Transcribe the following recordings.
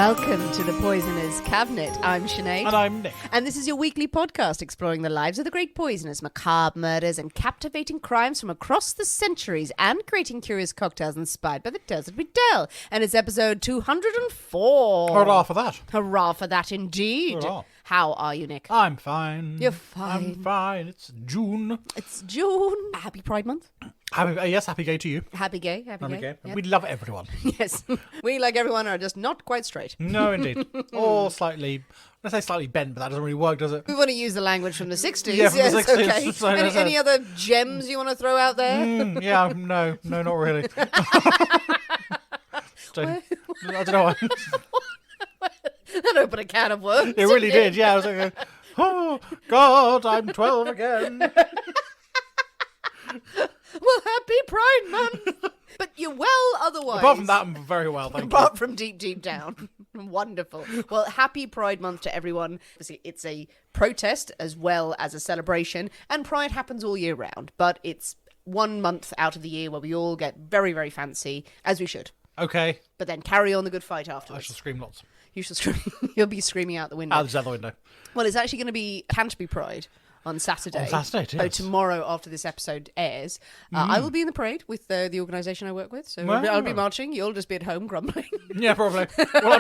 Welcome to the Poisoner's Cabinet. I'm Sinead. And I'm Nick. And this is your weekly podcast exploring the lives of the great poisoners, macabre murders, and captivating crimes from across the centuries, and creating curious cocktails inspired by the tales that we tell. And it's episode 204. Hurrah for that. Hurrah for that indeed. Hurrah. How are you, Nick? I'm fine. You're fine. I'm fine. It's June. It's June. Happy Pride Month. Happy gay to you. Happy gay. Happy I'm gay. gay. Yep. We love everyone. Yes. We, like everyone, are just not quite straight. No, indeed. Or slightly, let's say slightly bent, but that doesn't really work, does it? We want to use the language from the 60s. Yeah, from the yes, 60s. okay. So Any other gems you want to throw out there? No, not really. I don't know. That opened a can of worms. It really did, yeah. I was like, oh, God, I'm 12 again. Well, happy Pride Month. But you're well otherwise. Apart from that, I'm very well, thank you. Apart from deep down. Wonderful. Well, happy Pride Month to everyone. Obviously, it's a protest as well as a celebration, and Pride happens all year round, but it's 1 month out of the year where we all get very, very fancy, as we should. Okay. But then carry on the good fight I afterwards. shall scream lots. You shall scream. You'll be screaming out the window. Out the other window. Well, it's actually going to be Canterbury Pride on Saturday. On Saturday, So yes. tomorrow, after this episode airs, I will be in the parade with the organisation I work with. So Wow. I'll be marching. You'll just be at home grumbling. Yeah, probably. Well,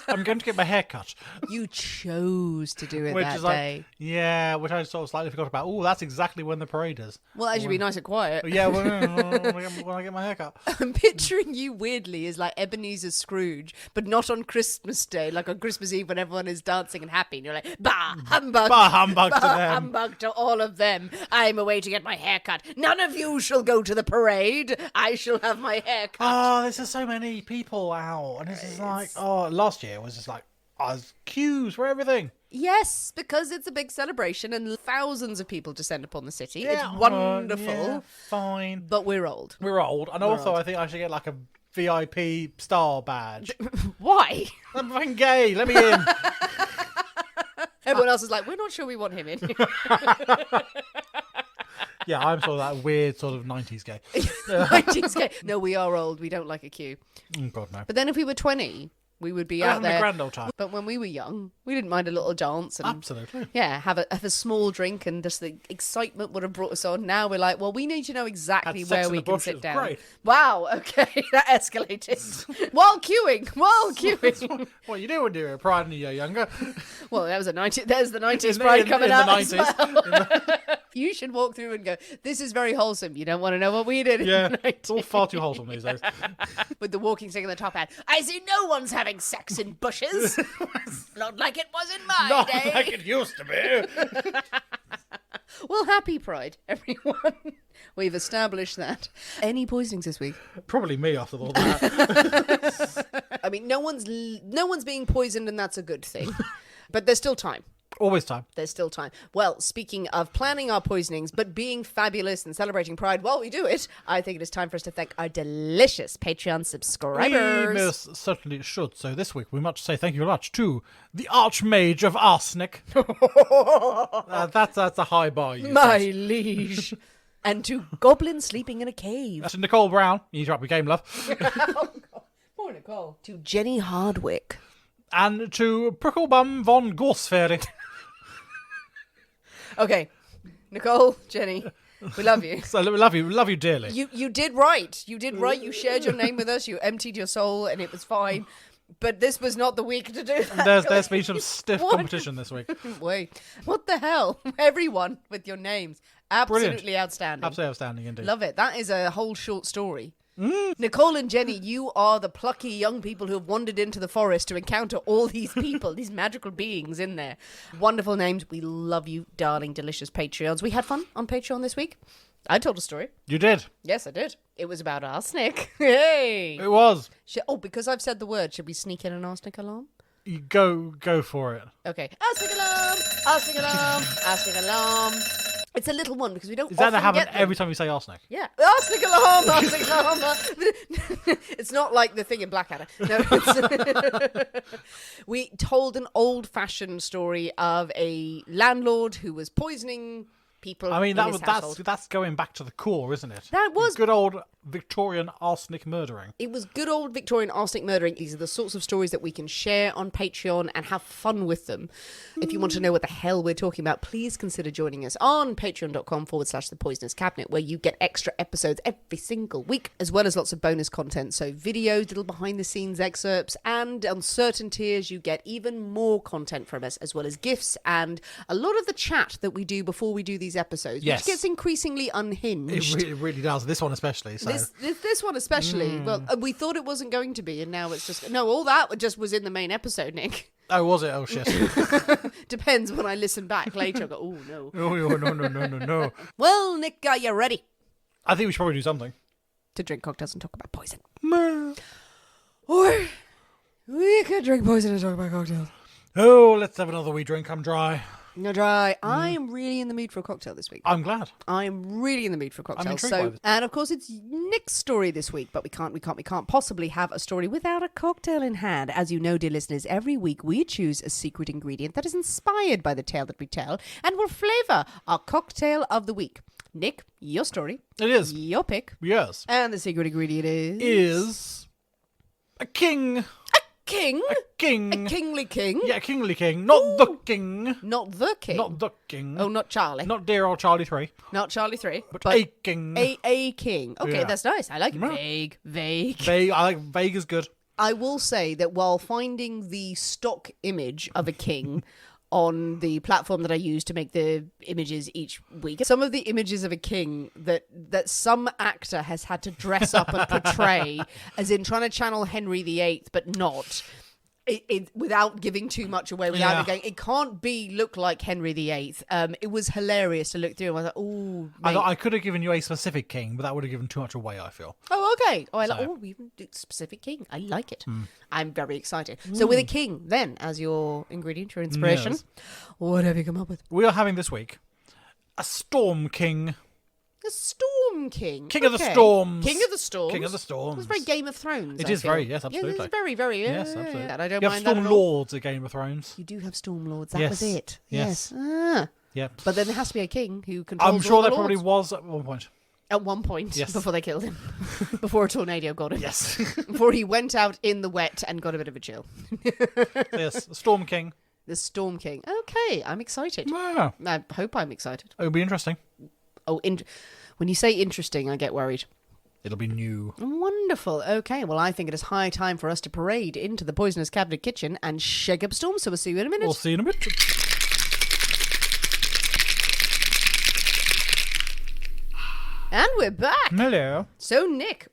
I'm going to get my hair cut. You chose to do it Which that is day. like, yeah, which I sort of slightly forgot about. Oh, that's exactly when the parade is. Well, as you be nice and quiet. Yeah, when I get my hair cut. I'm picturing you weirdly as like Ebenezer Scrooge, but not on Christmas Day, like on Christmas Eve when everyone is dancing and happy, and you're like, bah, humbug. Bah, humbug to Bah, them. humbug to all of them. I'm away to get my hair cut. None of you shall go to the parade. I shall have my hair cut. Oh, there's just so many people out. And this is like, last year was just like, queues for everything. Yes, because it's a big celebration and thousands of people descend upon the city. Yeah, It's wonderful. yeah, fine. But we're old. We're old. And also, I think I should get like a VIP star badge. Why? I'm fucking gay. Let me in. Everyone else is like, we're not sure we want him in. Yeah, I'm sort of that weird sort of 90s gay. 90s gay. No, we are old. We don't like a queue. Oh, God, no. But then if we were 20, we would be out Having a there. grand old time. But when we were young, we didn't mind a little dance and Absolutely. yeah, have a small drink, and just the excitement would have brought us on. Now we're like, well, we need to know exactly Had sex where in we the can bush, sit it's down. great. Wow, okay, that escalated. While queuing. What you do when you're a pride and you're younger. Well, that was there's the 90s In- pride in- coming in the out as 90s. well. You should walk through and go, this is very wholesome. You don't want to know what we did in Yeah, the 90s. it's all far too wholesome these days. With the walking stick in the top hat. I see no one's having sex in bushes. Not like it was in my Not day. like it used to be. Well, happy Pride, everyone. We've established that. Any poisonings this week? Probably me after all that. I mean, no one's being poisoned, and that's a good thing. But there's still time. Always time. There's still time. Well, speaking of planning our poisonings, but being fabulous and celebrating Pride while we do it, I think it is time for us to thank our delicious Patreon subscribers. We most certainly should. So this week we must say thank you very much to the Archmage of Arsenic. That's a high bar. You My said. liege. And to Goblin Sleeping in a Cave. That's to Nicole Brown. You interrupt me, game love. Poor Nicole. To Jenny Hardwick. And to Pricklebum von Gorsfairy. Okay, Nicole, Jenny, we love you. So we love you dearly. You did right. You did right. You shared your name with us. You emptied your soul, and it was fine. But this was not the week to do that. There's been some stiff What? competition this week. Wait, what the hell? Everyone with your names. Absolutely Brilliant. outstanding. Absolutely outstanding indeed. Love it. That is a whole short story. Nicole and Jenny, you are the plucky young people who have wandered into the forest to encounter all these people, these magical beings in there. Wonderful names. We love you, darling, delicious Patreons. We had fun on Patreon this week. I told a story. You did. Yes, I did. It was about arsenic. Hey! It was. Because I've said the word, should we sneak in an arsenic alarm? You go for it. Okay. Arsenic alarm! Arsenic alarm! Arsenic alarm! It's a little one because we don't Is that often happen get them. every time you say arsenic? Yeah. Arsenic alarm! Arsenic alarm! It's not like the thing in Blackadder. No, we told an old-fashioned story of a landlord who was poisoning people. I mean, in that his was household. that's going back to the core, isn't it? That was- good old Victorian arsenic murdering. It was good old Victorian arsenic murdering. These are the sorts of stories that we can share on Patreon and have fun with them. If you want to know what the hell we're talking about, please consider joining us on patreon.com/The Poisonous Cabinet, where you get extra episodes every single week, as well as lots of bonus content. So videos, little behind the scenes excerpts, and on certain tiers, you get even more content from us, as well as gifts and a lot of the chat that we do before we do these episodes, Yes. which gets increasingly unhinged. It really does. This one especially. So. This one especially. Well, we thought it wasn't going to be, and now it's just no. All that just was in the main episode, Nick. Oh, was it? Oh, shit. Depends when I listen back later. I go, oh no. Oh, no. Well, Nick, are you ready I think we should probably do something. to drink cocktails and talk about poison? Meh. Or we could drink poison and talk about cocktails. Oh, let's have another wee drink. I'm dry. No, dry. I am really in the mood for a cocktail this week. I'm glad. I am really in the mood for cocktails. intrigued by this. And of course, it's Nick's story this week, but we can't possibly have a story without a cocktail in hand. As you know, dear listeners, every week we choose a secret ingredient that is inspired by the tale that we tell and will flavour our cocktail of the week. Nick, your story, It is. your pick, Yes. and the secret ingredient Is a king. king. King. A kingly king. Yeah, kingly king. Not the king. Not the king. Not the king. Oh, not Charlie. Not dear old Charlie 3. Not Charlie 3. But a king. A king. Okay, Yeah. that's nice. I like it. Yeah. Vague. Vague. I like vague is good. I will say that while finding the stock image of a king on the platform that I use to make the images each week, some of the images of a king that some actor has had to dress up and portray, as in trying to channel Henry VIII, but not. Without giving too much away, without Yeah. it going, it can't look like Henry VIII. It was hilarious to look through. And I was like, oh, I thought I could have given you a specific king, but that would have given too much away, I feel. oh, okay. Oh, I like. So- Oh, we even do specific king. I like it. I'm very excited. So, with a king, then as your ingredient, your inspiration, Yes. what have you come up with? We are having this week a storm king. The Storm King. King of the Okay. Storms. King of the Storms. King of the Storms. It was very Game of Thrones. It I is feel. very, yes, Yeah, absolutely. it's very, very. Yes, yeah, absolutely. And I don't You have mind that Storm at all. Lords of Game of Thrones. You do have Storm Lords. That Yes. was it. Yes. Ah. Yep. But then there has to be a king who controls I'm sure all the there probably lords. was at one point. At one point, Yes. before they killed him. Before a tornado got him. Yes. Before he went out in the wet and got a bit of a chill. Yes. Storm King. The Storm King. Okay, I'm excited. Wow. I hope I'm excited. It'll be interesting. Oh, when you say interesting, I get worried. It'll be new. Wonderful. Okay, well, I think it is high time for us to parade into the Poisonous Cabinet kitchen and shake up Storm, so we'll see you in a minute. We'll see you in a bit. And we're back. Hello. So, Nick,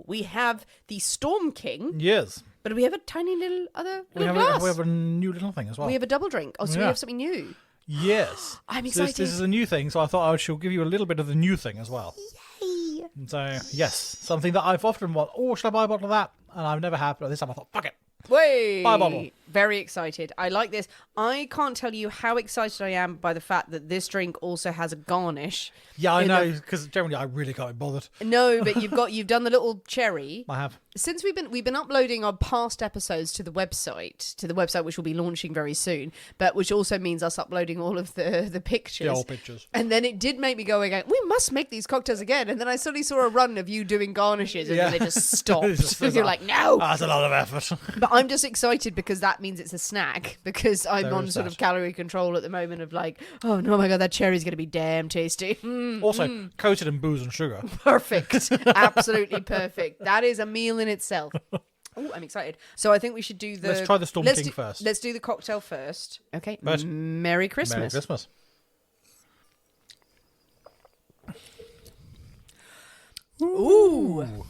we have the Storm King, Yes. but we have a tiny little We have, glass. we have a new little thing as well. We have a double drink. Oh, so we Yeah. have something new. Yes. I'm So excited. this is a new thing, so I thought I should give you a little bit of the new thing as well. Yay. So, yes, something that I've often wanted. Oh, should I buy a bottle of that? And I've never have, but this time I thought, fuck it. Wait. Buy a bottle. Very excited. I like this. I can't tell you how excited I am by the fact that this drink also has a garnish. Yeah, I In know, the- because generally I really can't be bothered. No, but you've done the little cherry. I have. Since we've been uploading our past episodes to the website which will be launching very soon, but which also means us uploading all of the pictures. The old pictures. And then it did make me go again, we must make these cocktails again. And then I suddenly saw a run of you doing garnishes and Yeah. then they just stopped. It's just- You're like, no. That's a lot of effort. But I'm just excited because that means it's a snack, because I'm There on is sort that. of calorie control at the moment of like, oh no, my God, that cherry's going to be damn tasty. Also, coated in booze and sugar. Perfect. Absolutely perfect. That is a meal in itself. Oh, I'm excited. So I think we should do the... Let's try the Storm King first. Let's do the cocktail first. Okay. First. Merry Christmas. Merry Christmas. Ooh.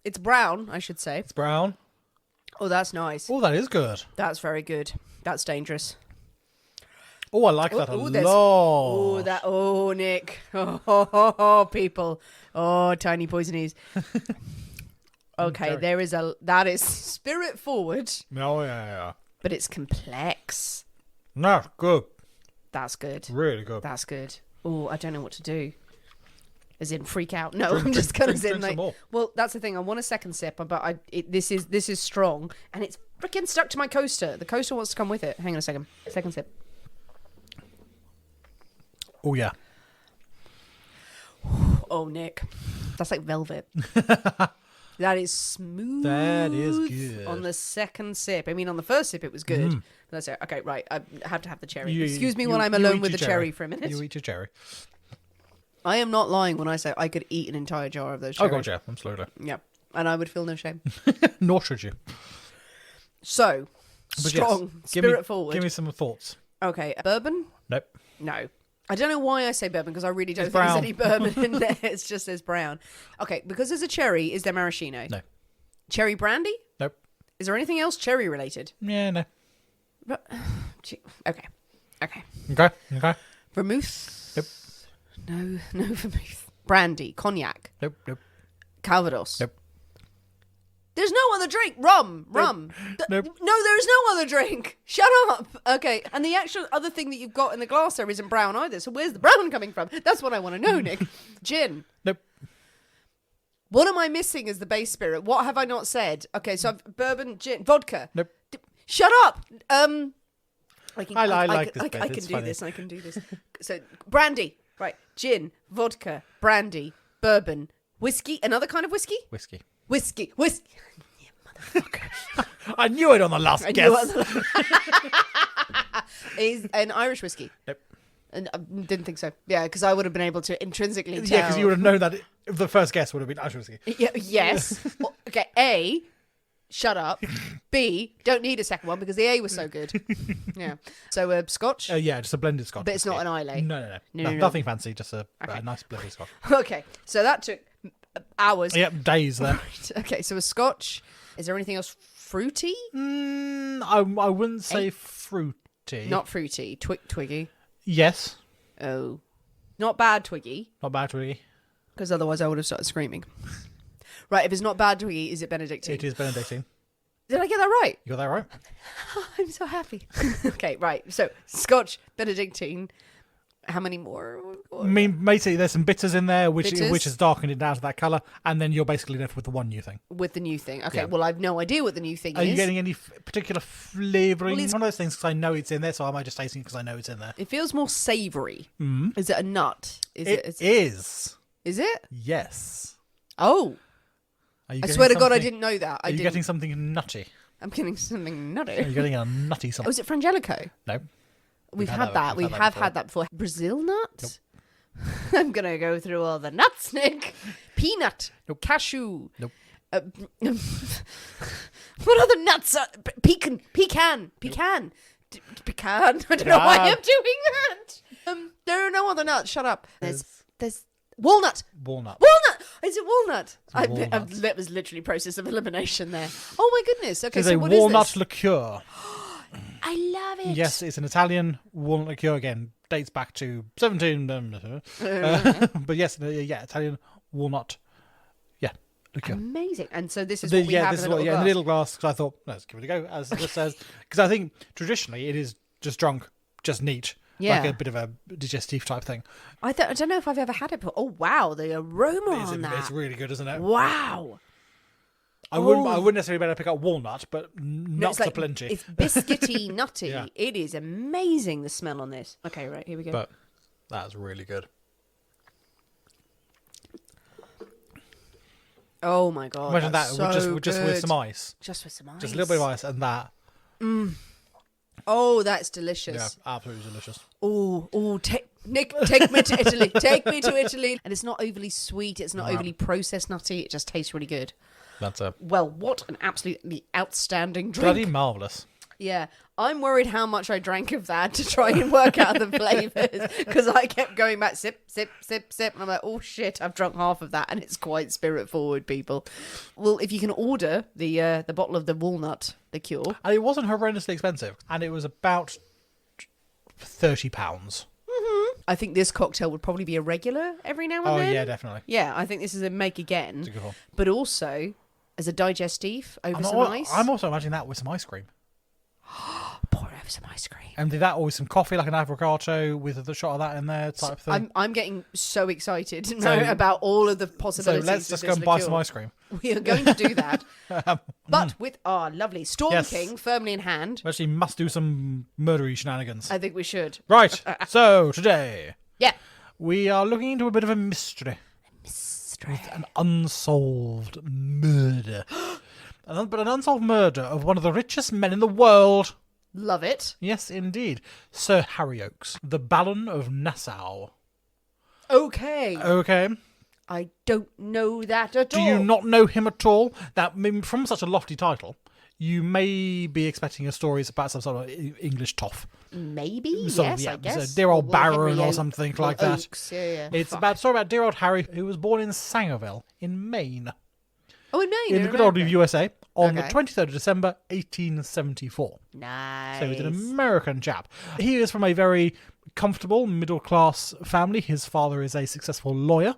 It's brown, I should say. It's brown. Oh, that's nice. Oh, that is good. That's very good. That's dangerous. Oh, I like that a Ooh, there's- lot. Oh, Nick. Oh, people. Oh, tiny poisonies. Okay, Sorry. that is spirit forward, Oh, yeah. but it's complex. No, good. That's good. Really good. That's good. Oh, I don't know what to do. As in freak out. No, Drink- I'm just drink- kind of drink in some like. more. Well, that's the thing. I want a second sip, but this is strong, and it's freaking stuck to my coaster. The coaster wants to come with it. Hang on a second. Second sip. Oh, yeah. Oh, Nick. That's like velvet. That is smooth. That is good. On the second sip. I mean, on the first sip, it was good. That's it. Okay, right. I have to have the cherry. Excuse me when I'm alone with the cherry for a minute. You eat your cherry. I am not lying when I say I could eat an entire jar of those cherries. Oh, God, yeah. Absolutely. Yeah. And I would feel no shame. Nor should you. So, But strong, yes, spirit forward. Give me some thoughts. Okay, bourbon? Nope. No. I don't know why I say bourbon, because I really don't It's think there's brown. any bourbon in there. It's just there's brown. Okay, because there's a cherry, is there maraschino? No. Cherry brandy? Nope. Is there anything else cherry related? Yeah, no. Okay. Okay. Okay. Vermouth? Nope. No vermouth. Brandy, cognac, Nope. Calvados. Nope. There's no other drink. Rum. Nope. No, there is no other drink. Shut up. Okay, and the actual other thing that you've got in the glass there isn't brown either. So where's the brown coming from? That's what I want to know, Nick. Gin. Nope. What am I missing as the base spirit? What have I not said? Okay, so I've bourbon, gin, vodka. Nope. Shut up. I like this bit. I can It's do funny. this. I can do this. So brandy, right? Gin, vodka, brandy, bourbon, whiskey. Another kind of whiskey. Whiskey. Whiskey. You motherfucker. I knew it on the last I guess. knew is an Irish whiskey. Nope. And I didn't think so. Yeah, because I would have been able to intrinsically tell. Yeah, because you would have known that the first guess would have been Irish whiskey. Yeah, yes. Well, okay. A. Shut up. B. Don't need a second one because the A was so good. Yeah. So Scotch. Yeah, just a blended Scotch. But it's not an Islay. No. No. Nothing fancy, just a Okay. nice blended Scotch. Okay. So that took hours. Yep, days there. Okay. So a Scotch. Is there anything else fruity? I wouldn't say fruity. Not fruity. Twiggy. Yes. Oh. Not bad Twiggy. Not bad, really. Because otherwise I would have started screaming. Right, if it's not bad Twiggy, is it Benedictine? It is Benedictine. Did I get that right? You got that right? I'm so happy. Okay, right. So, Scotch, Benedictine. How many more? I mean, basically, there's some bitters in there, which Bitters? has darkened it down to that colour, and then you're basically left with the one new thing. With the new thing. Okay, Yeah. well, I've no idea what the new thing Are is. you getting any particular flavouring? Well, it's- One of those things because I know it's in there, so I might just tasting it because I know it's in there. It feels more savoury. Mm. Is it a nut? Is It is. Is it? Yes. Oh, Are you I getting swear to God, I something- didn't know that. Are you getting something nutty? I'm getting something Are nutty. you getting a nutty Oh, something? is it Frangelico? No. We've had had that- that. We we've had that have before. had that before. Brazil nut? I'm going to go through all the nuts, Nick. Peanut. Nope. Cashew. Nope. What other nuts? Pecan. Pecan. Pecan. Pecan. I don't know why I'm doing that. There are no other nuts. Shut up. There's walnut. Walnut. Walnut. Is it walnut? walnut. That was literally process of elimination there. Oh my goodness. Okay, It's so a what is walnut this? liqueur. I love it. Yes, it's an Italian walnut liqueur. Again, dates back to 17. But yes, yeah, Italian walnut. Yeah, liqueur. Amazing. And so this is what we have this in is a what, little in the glass. little glass. Because I thought, let's give it a go, as it says. Because I think traditionally it is just drunk, just neat, Yeah. like a bit of a digestive type thing. I don't know if I've ever had it before. Oh wow, the aroma on that. It's really good, isn't it? Wow. I wouldn't necessarily be able to pick up walnut, but No, nuts are plenty. It's biscuity, nutty. Yeah. It is amazing, the smell on this. Okay, right, here we go. But that's really good. Oh my god. Imagine that that's just so with good. some ice. Just with some ice. Just a little bit of ice and that. Oh, that's Yeah, delicious. absolutely delicious. Oh, Nick, take me to Italy. Take me to Italy. And it's not overly sweet. It's not No. overly processed nutty. It just tastes really good. That's a Well, what an absolutely outstanding drink. bloody marvellous. Yeah, I'm worried how much I drank of that to try and work out the flavours because I kept going back sip, sip, sip, sip, and I'm like, oh shit, I've drunk half of that, and it's quite spirit forward, people. Well, if you can order the bottle of the walnut liqueur, And it wasn't horrendously expensive, and it was about £30. I think this cocktail would probably be a regular every now and Oh then. yeah, definitely. Yeah, I think this is a make It's again, a good one. but also as a digestif over some ice. I'm also imagining that with some ice cream. Pour over some ice cream. And did that or with some coffee, like an avocado with the shot of that in there type of thing. I'm getting so excited to So- know about all of the So possibilities. let's of just this go and buy liqueur. some ice cream. We are going to do that, but with our lovely Storm Yes. King firmly in hand. We actually must do some murdery shenanigans. I think we should. Right, so today Yeah. we are looking into a bit of a mystery. Mystery. An unsolved murder. But an unsolved murder of one of the richest men in the world. Love it. Yes, indeed. Sir Harry Oakes, the Baron of Nassau. Okay. Okay. I don't know that at all. Do you not know him at all? That, I mean, from such a lofty title, you may be expecting a story about some sort of English toff. Maybe, So, yes, yeah, I guess. so dear old Baron Henry or Oak- something well, like that. Oakes, yeah. It's Fuck. about a story about dear old Harry, who was born in Sangerville, in Maine, Oh, in Maine. in the good old America. USA, on the Okay. 23rd of December, 1874. Nice. So he's an American chap. He is from a very comfortable middle-class family. His father is a successful lawyer,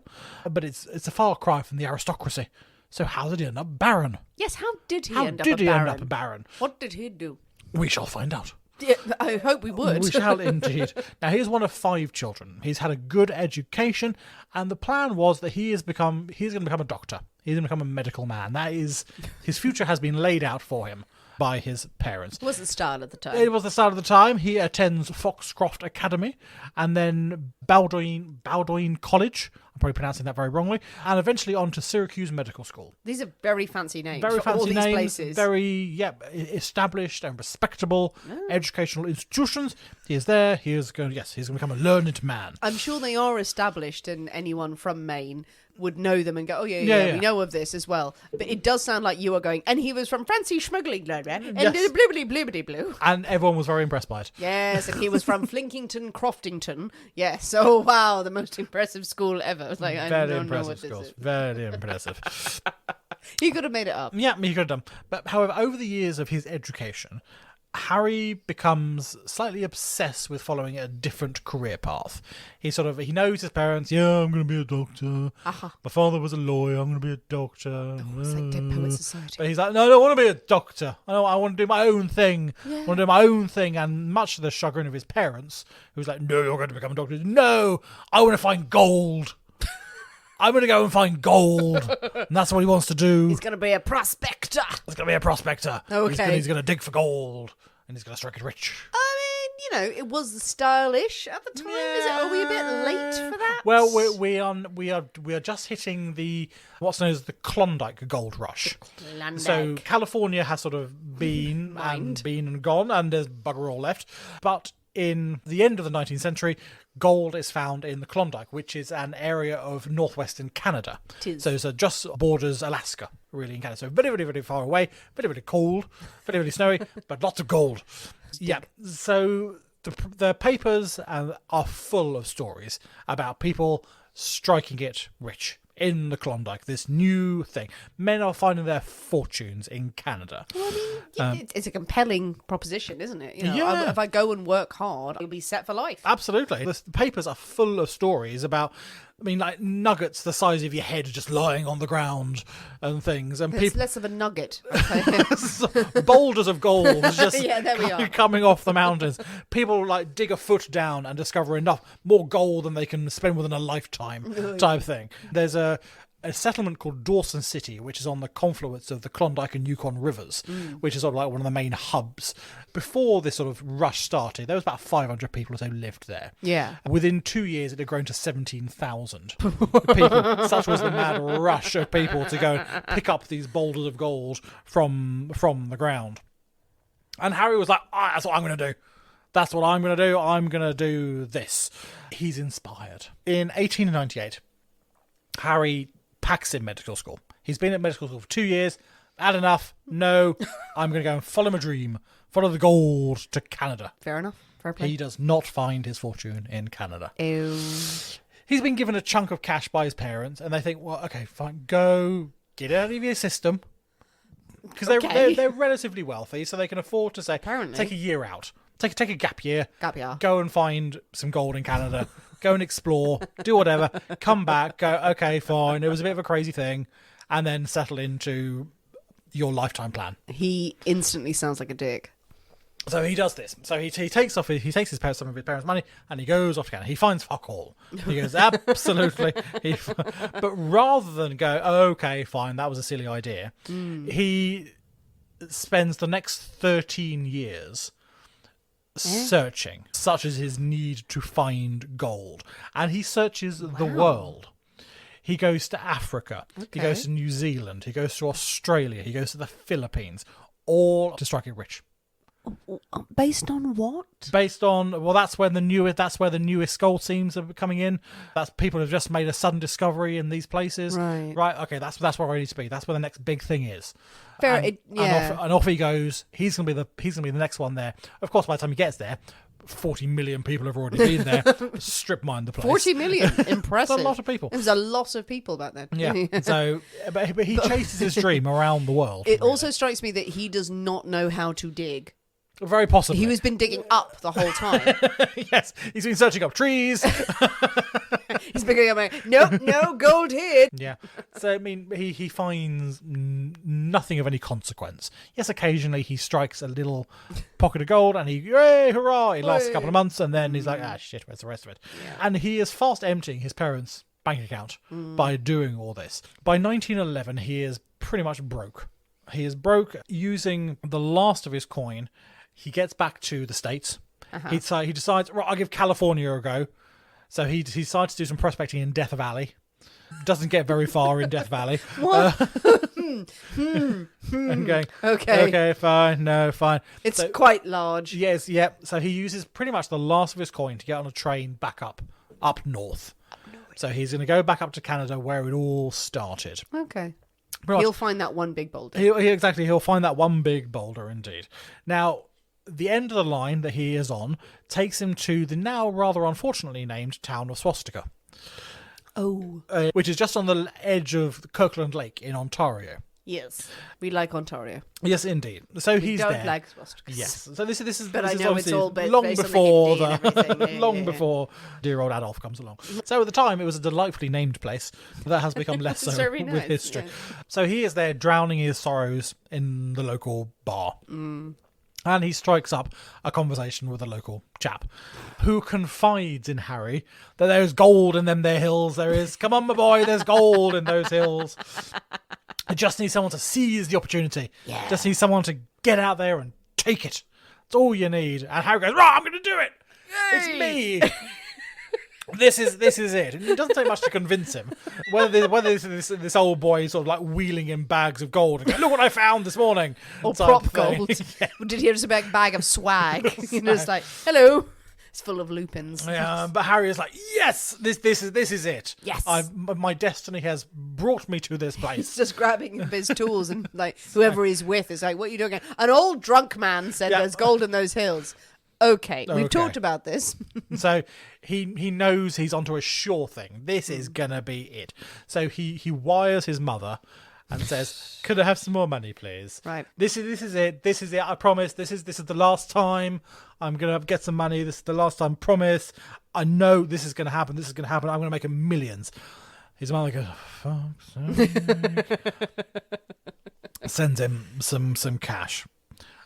but it's a far cry from the aristocracy. So how did he end up Baron? Yes, how did he How end up did a he baron? end up a Baron? What did he do? We shall find out. Yeah, I hope we would. We shall indeed. Now, he's one of 5 children. He's had a good education, and the plan was that he's going to become a doctor. He's going to become a medical man. That is, his future has been laid out for him by his parents. It wasn't style at the time. It was the start of the time. He attends Foxcroft Academy and then Bowdoin College. I'm probably pronouncing that very wrongly. And eventually on to Syracuse Medical School. These are very fancy names Very for all fancy these names, places. established and respectable educational institutions. He is there. He's going to become a learned man. I'm sure they are established, and anyone from Maine would know them and go, oh, yeah, we know of this as well. But it does sound like you are going, and he was from fancy smuggling, blah, blah, and Yes. blibbity blue. And everyone was very impressed by it. Yes, and he was from Flinkington, Croftington. Yes, oh, wow, the most impressive school ever. I was like, I Very don't know impressive what this schools. is. Very impressive. He could have made it up. Yeah, he could have done. But however, over the years of his education, Harry becomes slightly obsessed with following a different career path. He knows his parents. Yeah, I'm going to be a doctor. My father was a lawyer. I'm going to be a doctor. It's like Dead Poets Society. But he's like, no, I don't want to be a doctor. I want to do my own thing. I want to do my own thing. And much to the chagrin of his parents, who's like, no, you're going to become a doctor. No, I want to find gold. I'm going to go and find gold. And that's what he wants to do. He's going to be a prospector. He's going to be a prospector. Okay. He's going to dig for gold. And he's going to strike it rich. I mean, it was stylish at the time. Are we a bit late for that? Well, we are just hitting the what's known as the Klondike gold rush. Klondike. So California has sort of been and gone, and there's bugger all left. But in the end of the 19th century, gold is found in the Klondike, which is an area of northwestern Canada. So it just borders Alaska, really, in Canada. So very, very, very far away, very, very cold, very, very snowy, but lots of gold. Yeah. So the papers are full of stories about people striking it rich in the Klondike, this new thing. Men are finding their fortunes in Canada. Well, I mean, it's a compelling proposition, isn't it? Yeah. If I go and work hard, I'll be set for life. Absolutely. The papers are full of stories about, like nuggets the size of your head just lying on the ground and things. And It's less of a nugget. Okay. boulders of gold just Yeah, there we are. coming off the mountains. People like dig a foot down and discover enough more gold than they can spend within a lifetime type thing. There's a settlement called Dawson City, which is on the confluence of the Klondike and Yukon rivers, which is sort of like one of the main hubs. Before this sort of rush started, there was about 500 people or so lived there. Yeah. Within 2 years, it had grown to 17,000 people. Such was the mad rush of people to go and pick up these boulders of gold from the ground. And Harry was like, that's what I'm going to do. That's what I'm going to do. I'm going to do this. He's inspired. In 1898, Harry packs in medical school. He's been at medical school for 2 years. Had enough. No, I'm going to go and follow my dream. Follow the gold to Canada. Fair enough. Fair play. He does not find his fortune in Canada. Ew. He's been given a chunk of cash by his parents, and they think, well, okay, fine, go get it out of your system. Because they're relatively wealthy, so they can afford to say, Apparently. take a year out. Take a gap year. Gap year. Go and find some gold in Canada. Go and explore. Do whatever. Come back. Go, okay, fine. It was a bit of a crazy thing. And then settle into your lifetime plan. He instantly sounds like a dick. So he does this. So he takes some of his parents' money, and he goes off to Canada. He finds fuck all. He goes, absolutely. But rather than go, okay, fine, that was a silly idea, he spends the next 13 years searching, such as his need to find gold. And he searches the world. He goes to Africa. He goes to New Zealand. He goes to Australia. He goes to the Philippines, all to strike it rich. Based on what? Based on, well, that's where the newest gold seams are coming in. That's people have just made a sudden discovery in these places. Right. Okay, that's where I need to be. That's where the next big thing is. Fair. And off he goes. He's gonna be the next one there. Of course, by the time he gets there, 40 million people have already been there. Strip mine the place. 40 million. Impressive. That's a lot of people. It was a lot of people back then. Yeah. So, but he chases his dream around the world. It also strikes me that he does not know how to dig. Very possibly. He was been digging up the whole time. Yes, he's been searching up trees. He's been going up, no gold here. Yeah. So, I mean, he finds nothing of any consequence. Yes, occasionally he strikes a little pocket of gold and hooray, hurrah! It lasts a couple of months and then he's like, shit, where's the rest of it? Yeah. And he is fast emptying his parents' bank account by doing all this. By 1911, he is pretty much broke. He is broke. Using the last of his coin, he gets back to the States. He decides, right, I'll give California a go. So he decides to do some prospecting in Death Valley. Doesn't get very far in Death Valley. What? And going, okay, fine. It's quite large. Yes, yep. So he uses pretty much the last of his coin to get on a train back up north. So he's going to go back up to Canada where it all started. Okay. Right. He'll find that one big boulder. He'll find that one big boulder indeed. Now, the end of the line that he is on takes him to the now rather unfortunately named town of Swastika. Oh. Which is just on the edge of Kirkland Lake in Ontario. Yes. We like Ontario. Yes, indeed. So he's there. We don't like swastikas. Yes. So this is but this I is know it's all long based before on the Hindi and everything. long before dear old Adolf comes along. So at the time, it was a delightfully named place. That has become less so very with nice, history. yeah. So he is there drowning his sorrows in the local bar. And he strikes up a conversation with a local chap who confides in Harry that there's gold in them there hills. There is. Come on, my boy, there's gold in those hills. I just need someone to seize the opportunity. Yeah. Just need someone to get out there and take it. That's all you need. And Harry goes, right, I'm going to do it. Yay! It's me. This is it. And it doesn't take much to convince him. Whether this old boy is sort of like wheeling in bags of gold and going, look what I found this morning. Or prop gold. Yeah. Did he have just a bag of swag? You know, it's like, hello. It's full of lupins. Yeah, but Harry is like, yes, this is it. Yes. My destiny has brought me to this place. He's just grabbing his tools and like whoever he's with is like, what are you doing? An old drunk man said there's gold in those hills. Okay, we've talked about this. So he knows he's onto a sure thing. This is gonna be it. So he wires his mother and says, "Could I have some more money, please? Right. This is it. This is it. I promise. This is the last time I'm gonna get some money. This is the last time. Promise. I know this is gonna happen. This is gonna happen. I'm gonna make millions." His mother goes, oh, fuck's sake. Sends him some cash.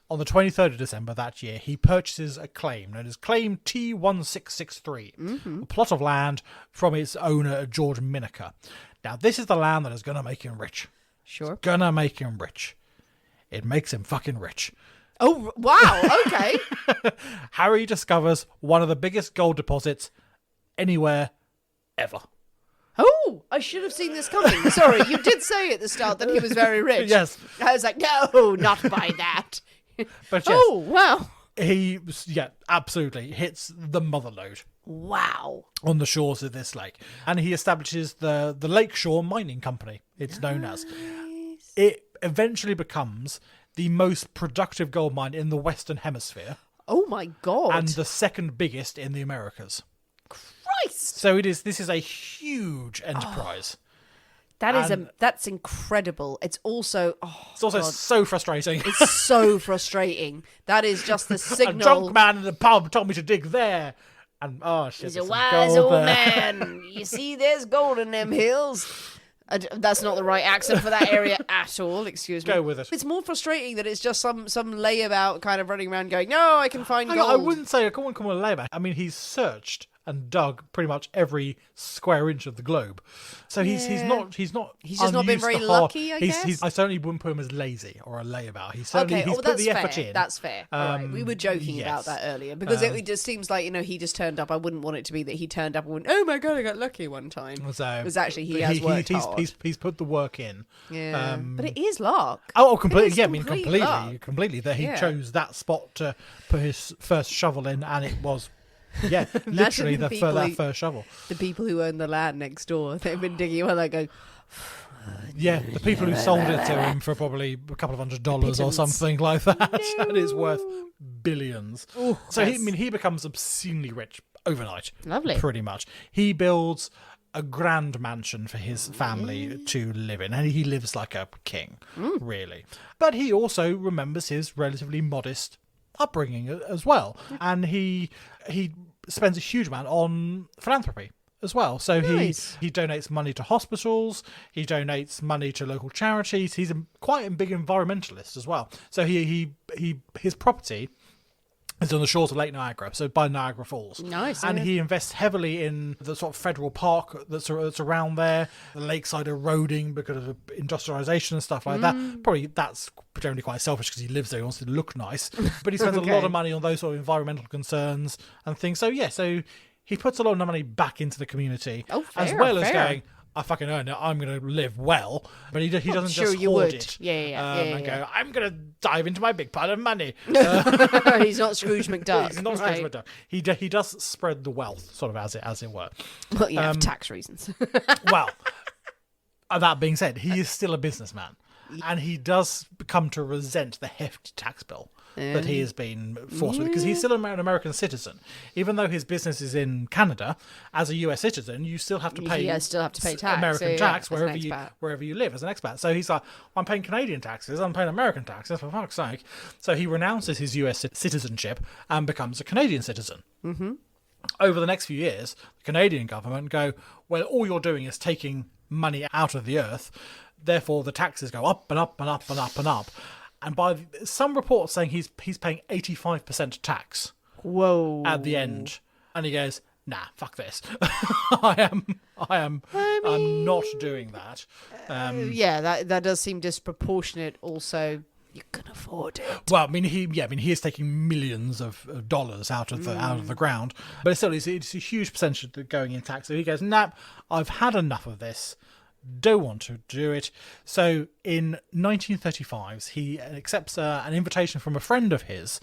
On the 23rd of December that year, he purchases a claim known as Claim T1663, a plot of land from its owner, George Minaker. Now, this is the land that is going to make him rich. Sure. It's going to make him rich. It makes him fucking rich. Oh, wow. Okay. Harry discovers one of the biggest gold deposits anywhere ever. Oh, I should have seen this coming. Sorry, you did say at the start that he was very rich. Yes. I was like, no, not by that. But yes. Oh, wow. He, absolutely hits the motherlode. Wow. On the shores of this lake. And he establishes the Lakeshore Mining Company, it's known as. It eventually becomes the most productive gold mine in the Western Hemisphere. Oh my God. And the second biggest in the Americas. Christ. So this is a huge enterprise. That's incredible. It's also so frustrating. It's so frustrating. That is just the signal. A drunk man in the pub told me to dig there. And shit, he's a wise old man. You see, there's gold in them hills. That's not the right accent for that area at all. Excuse me. Go with it. It's more frustrating that it's just some layabout kind of running around going, no, I can find gold. I wouldn't say I wouldn't call it a layabout. I mean, he's searched and dug pretty much every square inch of the globe. So he's not He's just not unused been very to hard- lucky, I guess? I certainly wouldn't put him as lazy or a layabout. He's certainly Okay, he's well, put that's the fair. effort in. That's fair. All right. We were joking yes. about that earlier because it just seems like, he just turned up. I wouldn't want it to be that he turned up and went, oh my God, I got lucky one time. So It was actually he has worked hard. He's put the work in. Yeah. But it is luck. Oh, completely. It is Yeah, I mean, complete completely, luck. completely. That he Yeah. chose that spot to put his first shovel in, and it was, yeah, literally the that people first shovel. The people who own the land next door, they've been digging well. They go, Yeah, the people who sold it to him for probably a couple of $100 or Pittance. something like that, and it's worth billions. Ooh, So yes. he becomes obscenely rich overnight. Lovely. Pretty much. He builds a grand mansion for his family to live in, and he lives like a king, really. But he also remembers his relatively modest upbringing as well, and he spends a huge amount on philanthropy as well. So Nice. he donates money to hospitals, he donates money to local charities. He's quite a big environmentalist as well. So his property is on the shores of Lake Niagara, so by Niagara Falls. Nice, And yeah. he invests heavily in the sort of federal park that's around there, the lakeside eroding because of industrialization and stuff like that. Probably that's generally quite selfish because he lives there, he wants to look nice. But he spends a lot Okay. of money on those sort of environmental concerns and things. So yeah, so he puts a lot of money back into the community, Oh, as fair, well as fair. going, I fucking earn it, I'm going to live well. But he doesn't sure just you hoard would. it. Yeah, and go, I'm going to dive into my big pile of money. He's not Scrooge McDuck. He's not right? Scrooge McDuck. He does spread the wealth, sort of as it were. Well, yeah, for tax reasons. Well, that being said, he is still a businessman, and he does come to resent the hefty tax bill that he has been forced with, because he's still an American citizen. Even though his business is in Canada, as a US citizen, you still have to pay. Yeah, still have to pay tax. American Yeah, tax as an wherever you live as an expat. So he's like, I'm paying Canadian taxes, I'm paying American taxes, for fuck's sake. So he renounces his US citizenship and becomes a Canadian citizen. Mm-hmm. Over the next few years, the Canadian government go, well, all you're doing is taking money out of the earth, therefore the taxes go up and up and up and up and up. And by some reports saying he's paying 85% tax Whoa. at the end, and he goes, nah, fuck this. I'm not doing that. Yeah, that does seem disproportionate. Also, you can afford it. Well, I mean, he is taking millions of dollars out of the ground, but still, it's a huge percentage going in tax. So he goes, nah, I've had enough of this. Don't want to do it. So in 1935, he accepts an invitation from a friend of his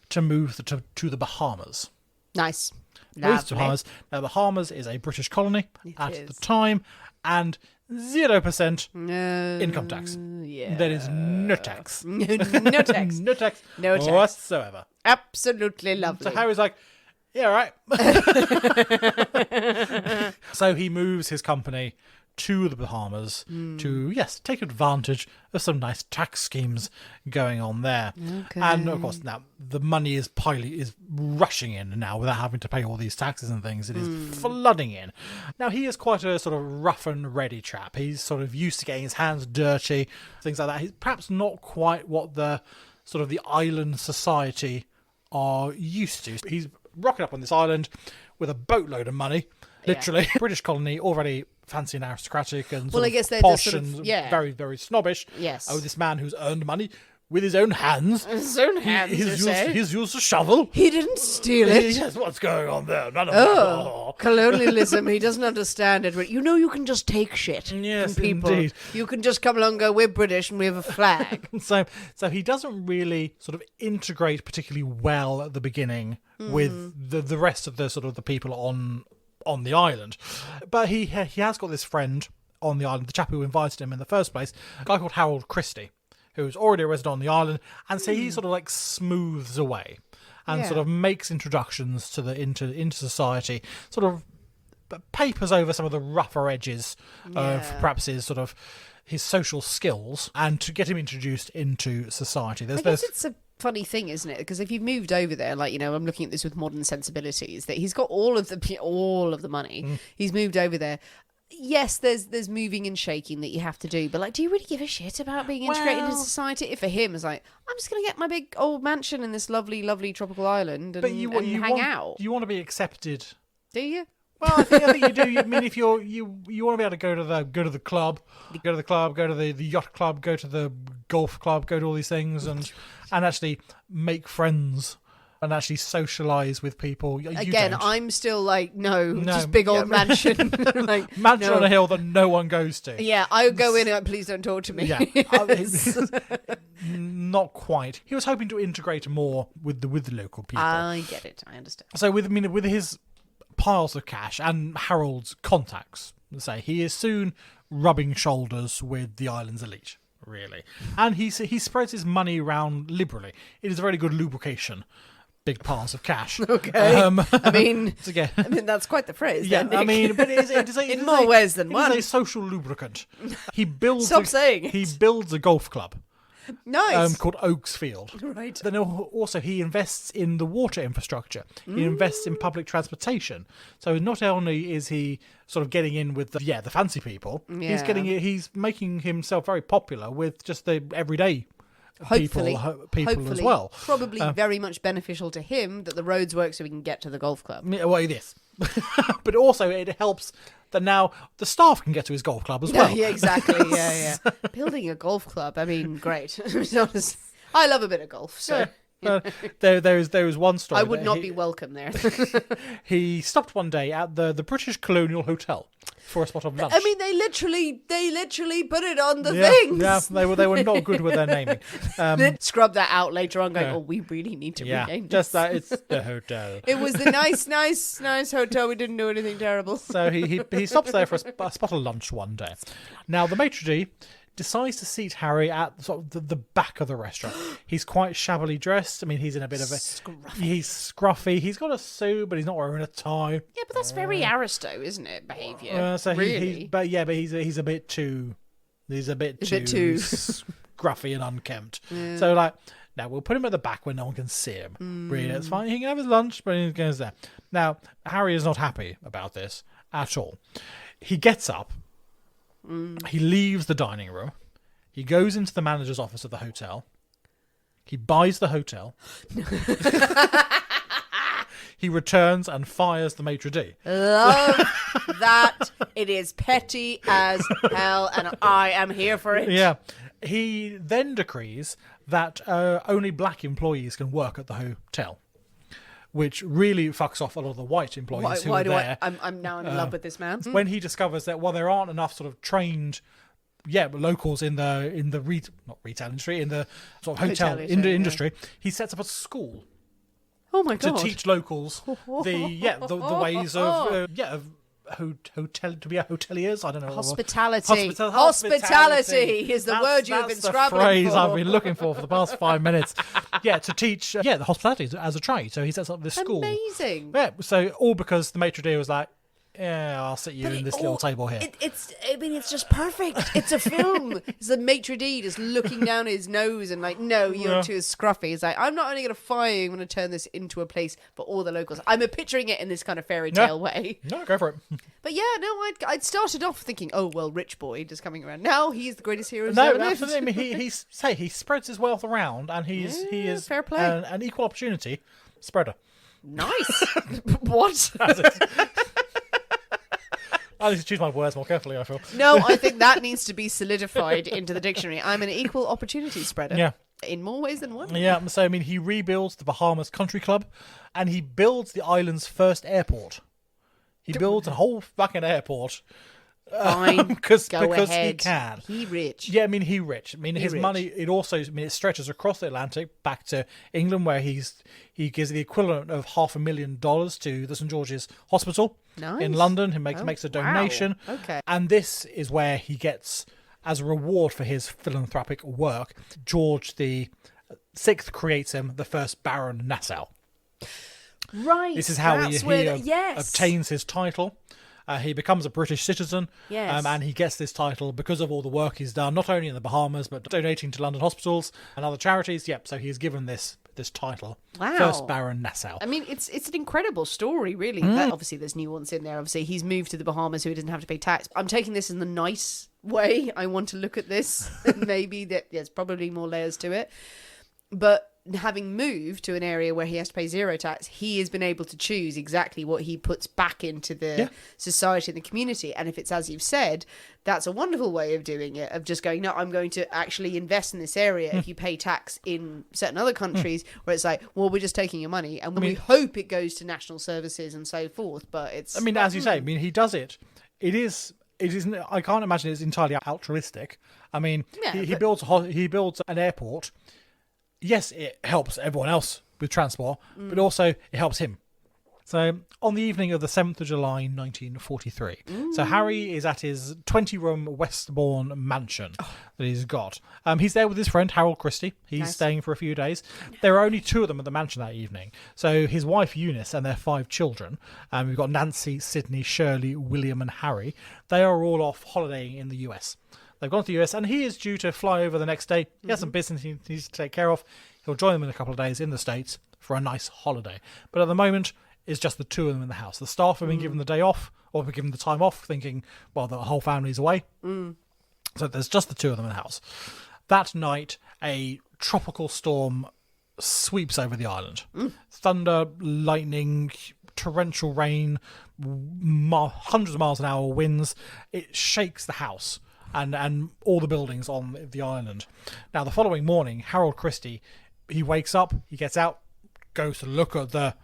to move to the Bahamas. Nice. Moves to Lovely. Bahamas. Now, the Bahamas is a British colony at the is. time, and 0% No. income tax. Yeah. There is no tax. no tax. No tax. No tax. Whatsoever. Absolutely lovely. So Harry's like, yeah, right. So he moves his company to the Bahamas to, yes, take advantage of some nice tax schemes going on there. Okay. And of course, now the money is rushing in now without having to pay all these taxes and things. It is flooding in. Now, he is quite a sort of rough and ready chap. He's sort of used to getting his hands dirty, things like that. He's perhaps not quite what the sort of the island society are used to. He's rocking up on this island with a boatload of money, literally. British colony, already fancy and aristocratic and Well, sort I of guess they're posh just sort of- and yeah. very, very snobbish. Yes. Oh, this man who's earned money with his own hands. His own hands, you say? He's used a shovel. He didn't steal it. Yes, what's going on there? None of Oh, colonialism. He doesn't understand it. But you know, you can just take shit Yes, from people. indeed. You can just come along and go, we're British and we have a flag. So he doesn't really sort of integrate particularly well at the beginning with the rest of the sort of the people on the island. But he has got this friend on the island, the chap who invited him in the first place, a guy called Harold Christie, who's already a resident on the island, and so he sort of like smooths away and Yeah. sort of makes introductions to into society, sort of papers over some of the rougher edges of Yeah. perhaps his social skills, and to get him introduced into society. I guess it's a funny thing, isn't it? Because if you've moved over there, like, you know, I'm looking at this with modern sensibilities, that he's got all of the money. He's moved over there. Yes, there's moving and shaking that you have to do, but like, do you really give a shit about being integrated into Well- society? If for him, it's like, I'm just gonna get my big old mansion in this lovely, lovely tropical island and, and hang out. You want to be accepted Do you? Well, I think you do. I mean, if you want to be able to go to the club, go to the yacht club, go to the golf club, go to all these things, and actually make friends and actually socialise with people. Again, don't. I'm still like, no, just big old mansion. Like, mansion no. on a hill that no one goes to. Yeah, I would go in and like, please don't talk to me. Yeah, not quite. He was hoping to integrate more with the local people. I get it. I understand. So with his piles of cash and Harold's contacts, say he is soon rubbing shoulders with the island's elite. Really, and he spreads his money around liberally. It is a very good lubrication. Big piles of cash. Okay. I mean, that's quite the phrase. Yeah, then, I mean, but it is in more ways than one. It is a social lubricant. He builds. Stop saying it. He builds a golf club. Nice. Called Oaks Field. Right. Then also he invests in the water infrastructure. He invests in public transportation. So not only is he sort of getting in with the fancy people, he's making himself very popular with just the everyday people as well. Probably very much beneficial to him that the roads work so we can get to the golf club. Well, it is. But also it helps that now the staff can get to his golf club as well. Yeah, exactly. Yeah. Building a golf club. I mean, great. I love a bit of golf. So there was one story. I would not be welcome there. He stopped one day at the British Colonial Hotel for a spot of lunch. I mean, they literally put it on the things. Yeah, they were not good with their naming. They'd scrub that out later on, going, "Oh, we really need to rename just this." that it's the hotel. It was the nice hotel. We didn't do anything terrible. So he stops there for a spot of lunch one day. Now the maitre d' decides to seat Harry at sort of the back of the restaurant. He's quite shabbily dressed. I mean, he's in a bit of he's scruffy. He's got a suit, but he's not wearing a tie. Yeah, but that's very Aristo, isn't it? Behaviour. So really? but he's a bit too scruffy and unkempt. Yeah. So like, now we'll put him at the back where no one can see him. Really, it's fine. He can have his lunch, but he goes there. Now Harry is not happy about this at all. He gets up. He leaves the dining room. He goes into the manager's office at the hotel. He buys the hotel. He returns and fires the maitre d'. Love that. It is petty as hell, and I am here for it. Yeah. He then decrees that only black employees can work at the hotel, which really fucks off a lot of the white employees who are there. I'm now in love with this man. When he discovers that, there aren't enough sort of trained, locals in the not retail industry, in the sort of hotel industry, he sets up a school. Oh my God! To teach locals the ways of to be a hoteliers. I don't know. Hospitality. Hospitality is the word you've been scrabbling for. That's the phrase I've been looking for the past 5 minutes. To teach the hospitality as a trade. So he sets up this school. Amazing. Yeah. So all because the maitre d' was like, yeah, I'll sit you in this little table here. It's just perfect. It's a film. It's the maitre d' just looking down his nose and like, no, you're too scruffy. It's like, I'm not only going to fire you, I'm going to turn this into a place for all the locals. I'm picturing it in this kind of fairy tale way. No, go for it. But I'd started off thinking, oh, well, rich boy just coming around. Now he's the greatest hero. No, absolutely. He spreads his wealth around, and he is fair play. An equal opportunity spreader. Nice. What? I need to choose my words more carefully, I feel. No, I think that needs to be solidified into the dictionary. I'm an equal opportunity spreader. Yeah. In more ways than one. Yeah, so I mean, he rebuilds the Bahamas Country Club, and he builds the island's first airport. He builds a whole fucking airport. Fine, because ahead. He can. He rich. Yeah, I mean, he rich. I mean, his money, it stretches across the Atlantic back to England, where he gives the equivalent of $500,000 to the St. George's Hospital in London. He makes a donation. Wow. Okay. And this is where he gets, as a reward for his philanthropic work, George VI creates him the first Baron Nassau. Right. This is how he obtains his title. He becomes a British citizen, and he gets this title because of all the work he's done, not only in the Bahamas, but donating to London hospitals and other charities. So he's given this title. Wow. First Baron Nassau. I mean, it's an incredible story, really. But obviously, there's nuance in there. Obviously, he's moved to the Bahamas so he doesn't have to pay tax. I'm taking this in the nice way. I want to look at this. Maybe there's probably more layers to it. But having moved to an area where he has to pay zero tax, he has been able to choose exactly what he puts back into the society and the community. And if it's as you've said, that's a wonderful way of doing it, of just going, no, I'm going to actually invest in this area. If you pay tax in certain other countries where it's like, well, we're just taking your money and we hope it goes to national services and so forth. But it's... I mean, as you say, he does it. It isn't. I can't imagine it's entirely altruistic. I mean, he builds an airport. Yes, it helps everyone else with transport, but also it helps him. So on the evening of the 7th of July 1943, so Harry is at his 20-room Westbourne mansion that he's got. He's there with his friend Harold Christie. He's staying for a few days. There are only 2 of them at the mansion that evening. So his wife Eunice and their 5 children. We've got Nancy, Sydney, Shirley, William and Harry. They are all off holidaying in the US. They've gone to the US and he is due to fly over the next day. He has some business he needs to take care of. He'll join them in a couple of days in the States for a nice holiday. But at the moment, it's just the 2 of them in the house. The staff have been given the day off, or been given the time off, thinking, well, the whole family's away. So there's just the 2 of them in the house. That night, a tropical storm sweeps over the island. Thunder, lightning, torrential rain, hundreds of miles an hour winds. It shakes the house and all the buildings on the island. Now, the following morning, Harold Christie, he wakes up, he gets out, goes to look at the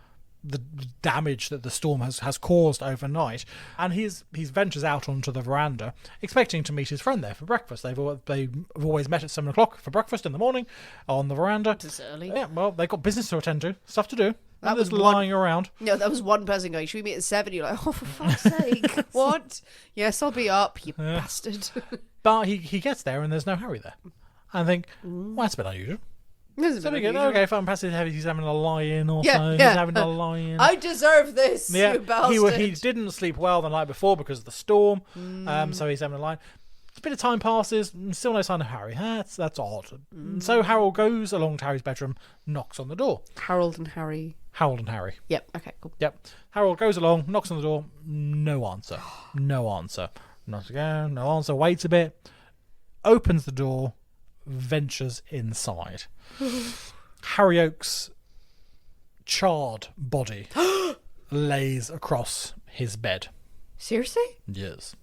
damage that the storm has caused overnight, and he ventures out onto the veranda expecting to meet his friend there for breakfast. They've always met at 7 o'clock for breakfast in the morning on the veranda. It's early. Yeah, well, they've got business to attend to, stuff to do. That was was lying around. No, that was one person going, should we meet at 7? You're like, oh, for fuck's sake. What? Yes, I'll be up, you bastard. But he gets there and there's no Harry there. I think, well, that's a bit unusual. So we go, okay, fine, perhaps he's having a lie-in or so. He's having a lie-in. I deserve this, you bastard. He didn't sleep well the night before because of the storm, so he's having a lie-in. A bit of time passes, still no sign of Harry. That's odd. So Harold goes along to Harry's bedroom, knocks on the door. Harold and Harry. Yep, okay, cool. Yep. Harold goes along, knocks on the door, no answer. Knocks again, no answer, waits a bit, opens the door, ventures inside. Harry Oakes' charred body lays across his bed. Seriously? Yes.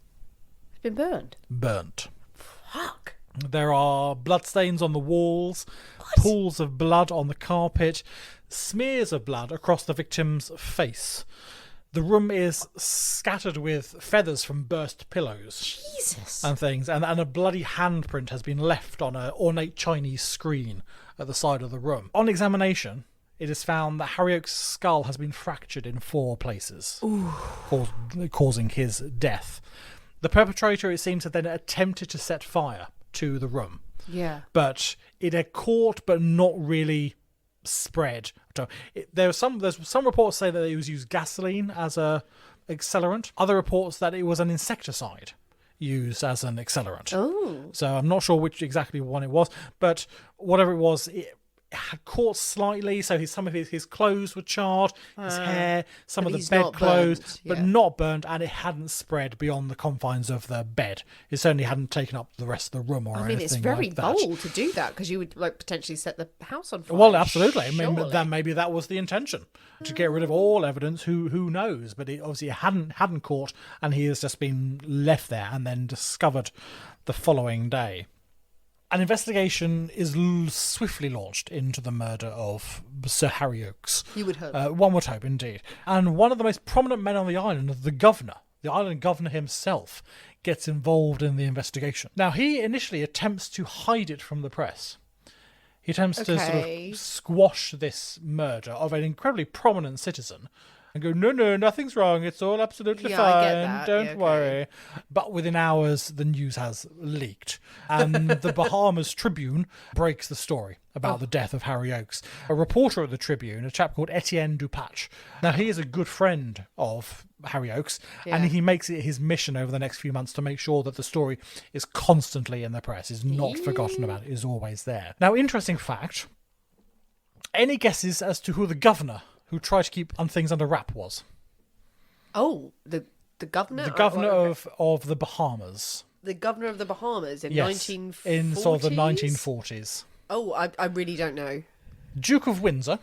It's been burned. Burnt. Fuck. There are bloodstains on the walls, pools of blood on the carpet, smears of blood across the victim's face. The room is scattered with feathers from burst pillows. Jesus. And things. And a bloody handprint has been left on an ornate Chinese screen at the side of the room. On examination, it is found that Harry Oakes' skull has been fractured in 4 places, causing his death. The perpetrator, it seems, had then attempted to set fire to the room. Yeah. But it had caught, but not really spread. There's some reports say that it was used gasoline as a accelerant. Other reports that it was an insecticide used as an accelerant. Oh. So I'm not sure which exactly one it was, but whatever it was, it had caught slightly, so some of his clothes were charred, his hair, some of the bedclothes, but not burnt, and it hadn't spread beyond the confines of the bed. It certainly hadn't taken up the rest of the room or anything like that. It's very bold to do that, because you would potentially set the house on fire. Well, absolutely. I mean, maybe that was the intention, to get rid of all evidence. Who knows? But it obviously hadn't caught, and he has just been left there and then discovered the following day. An investigation is swiftly launched into the murder of Sir Harry Oakes. You would hope. One would hope, indeed. And one of the most prominent men on the island, the island governor himself, gets involved in the investigation. Now, he initially attempts to hide it from the press. He attempts to sort of squash this murder of an incredibly prominent citizen and go, no, nothing's wrong. It's all absolutely fine. I get that. Don't worry. But within hours, the news has leaked. And the Bahamas Tribune breaks the story about the death of Harry Oakes. A reporter at the Tribune, a chap called Etienne Dupatch. Now, he is a good friend of Harry Oakes, and he makes it his mission over the next few months to make sure that the story is constantly in the press, is not forgotten about, is always there. Now, interesting fact, any guesses as to who the governor who tried to keep things under wrap was? Oh, the governor? The governor of the Bahamas. The governor of the Bahamas in 1940s? In sort of the 1940s. Oh, I really don't know. Duke of Windsor,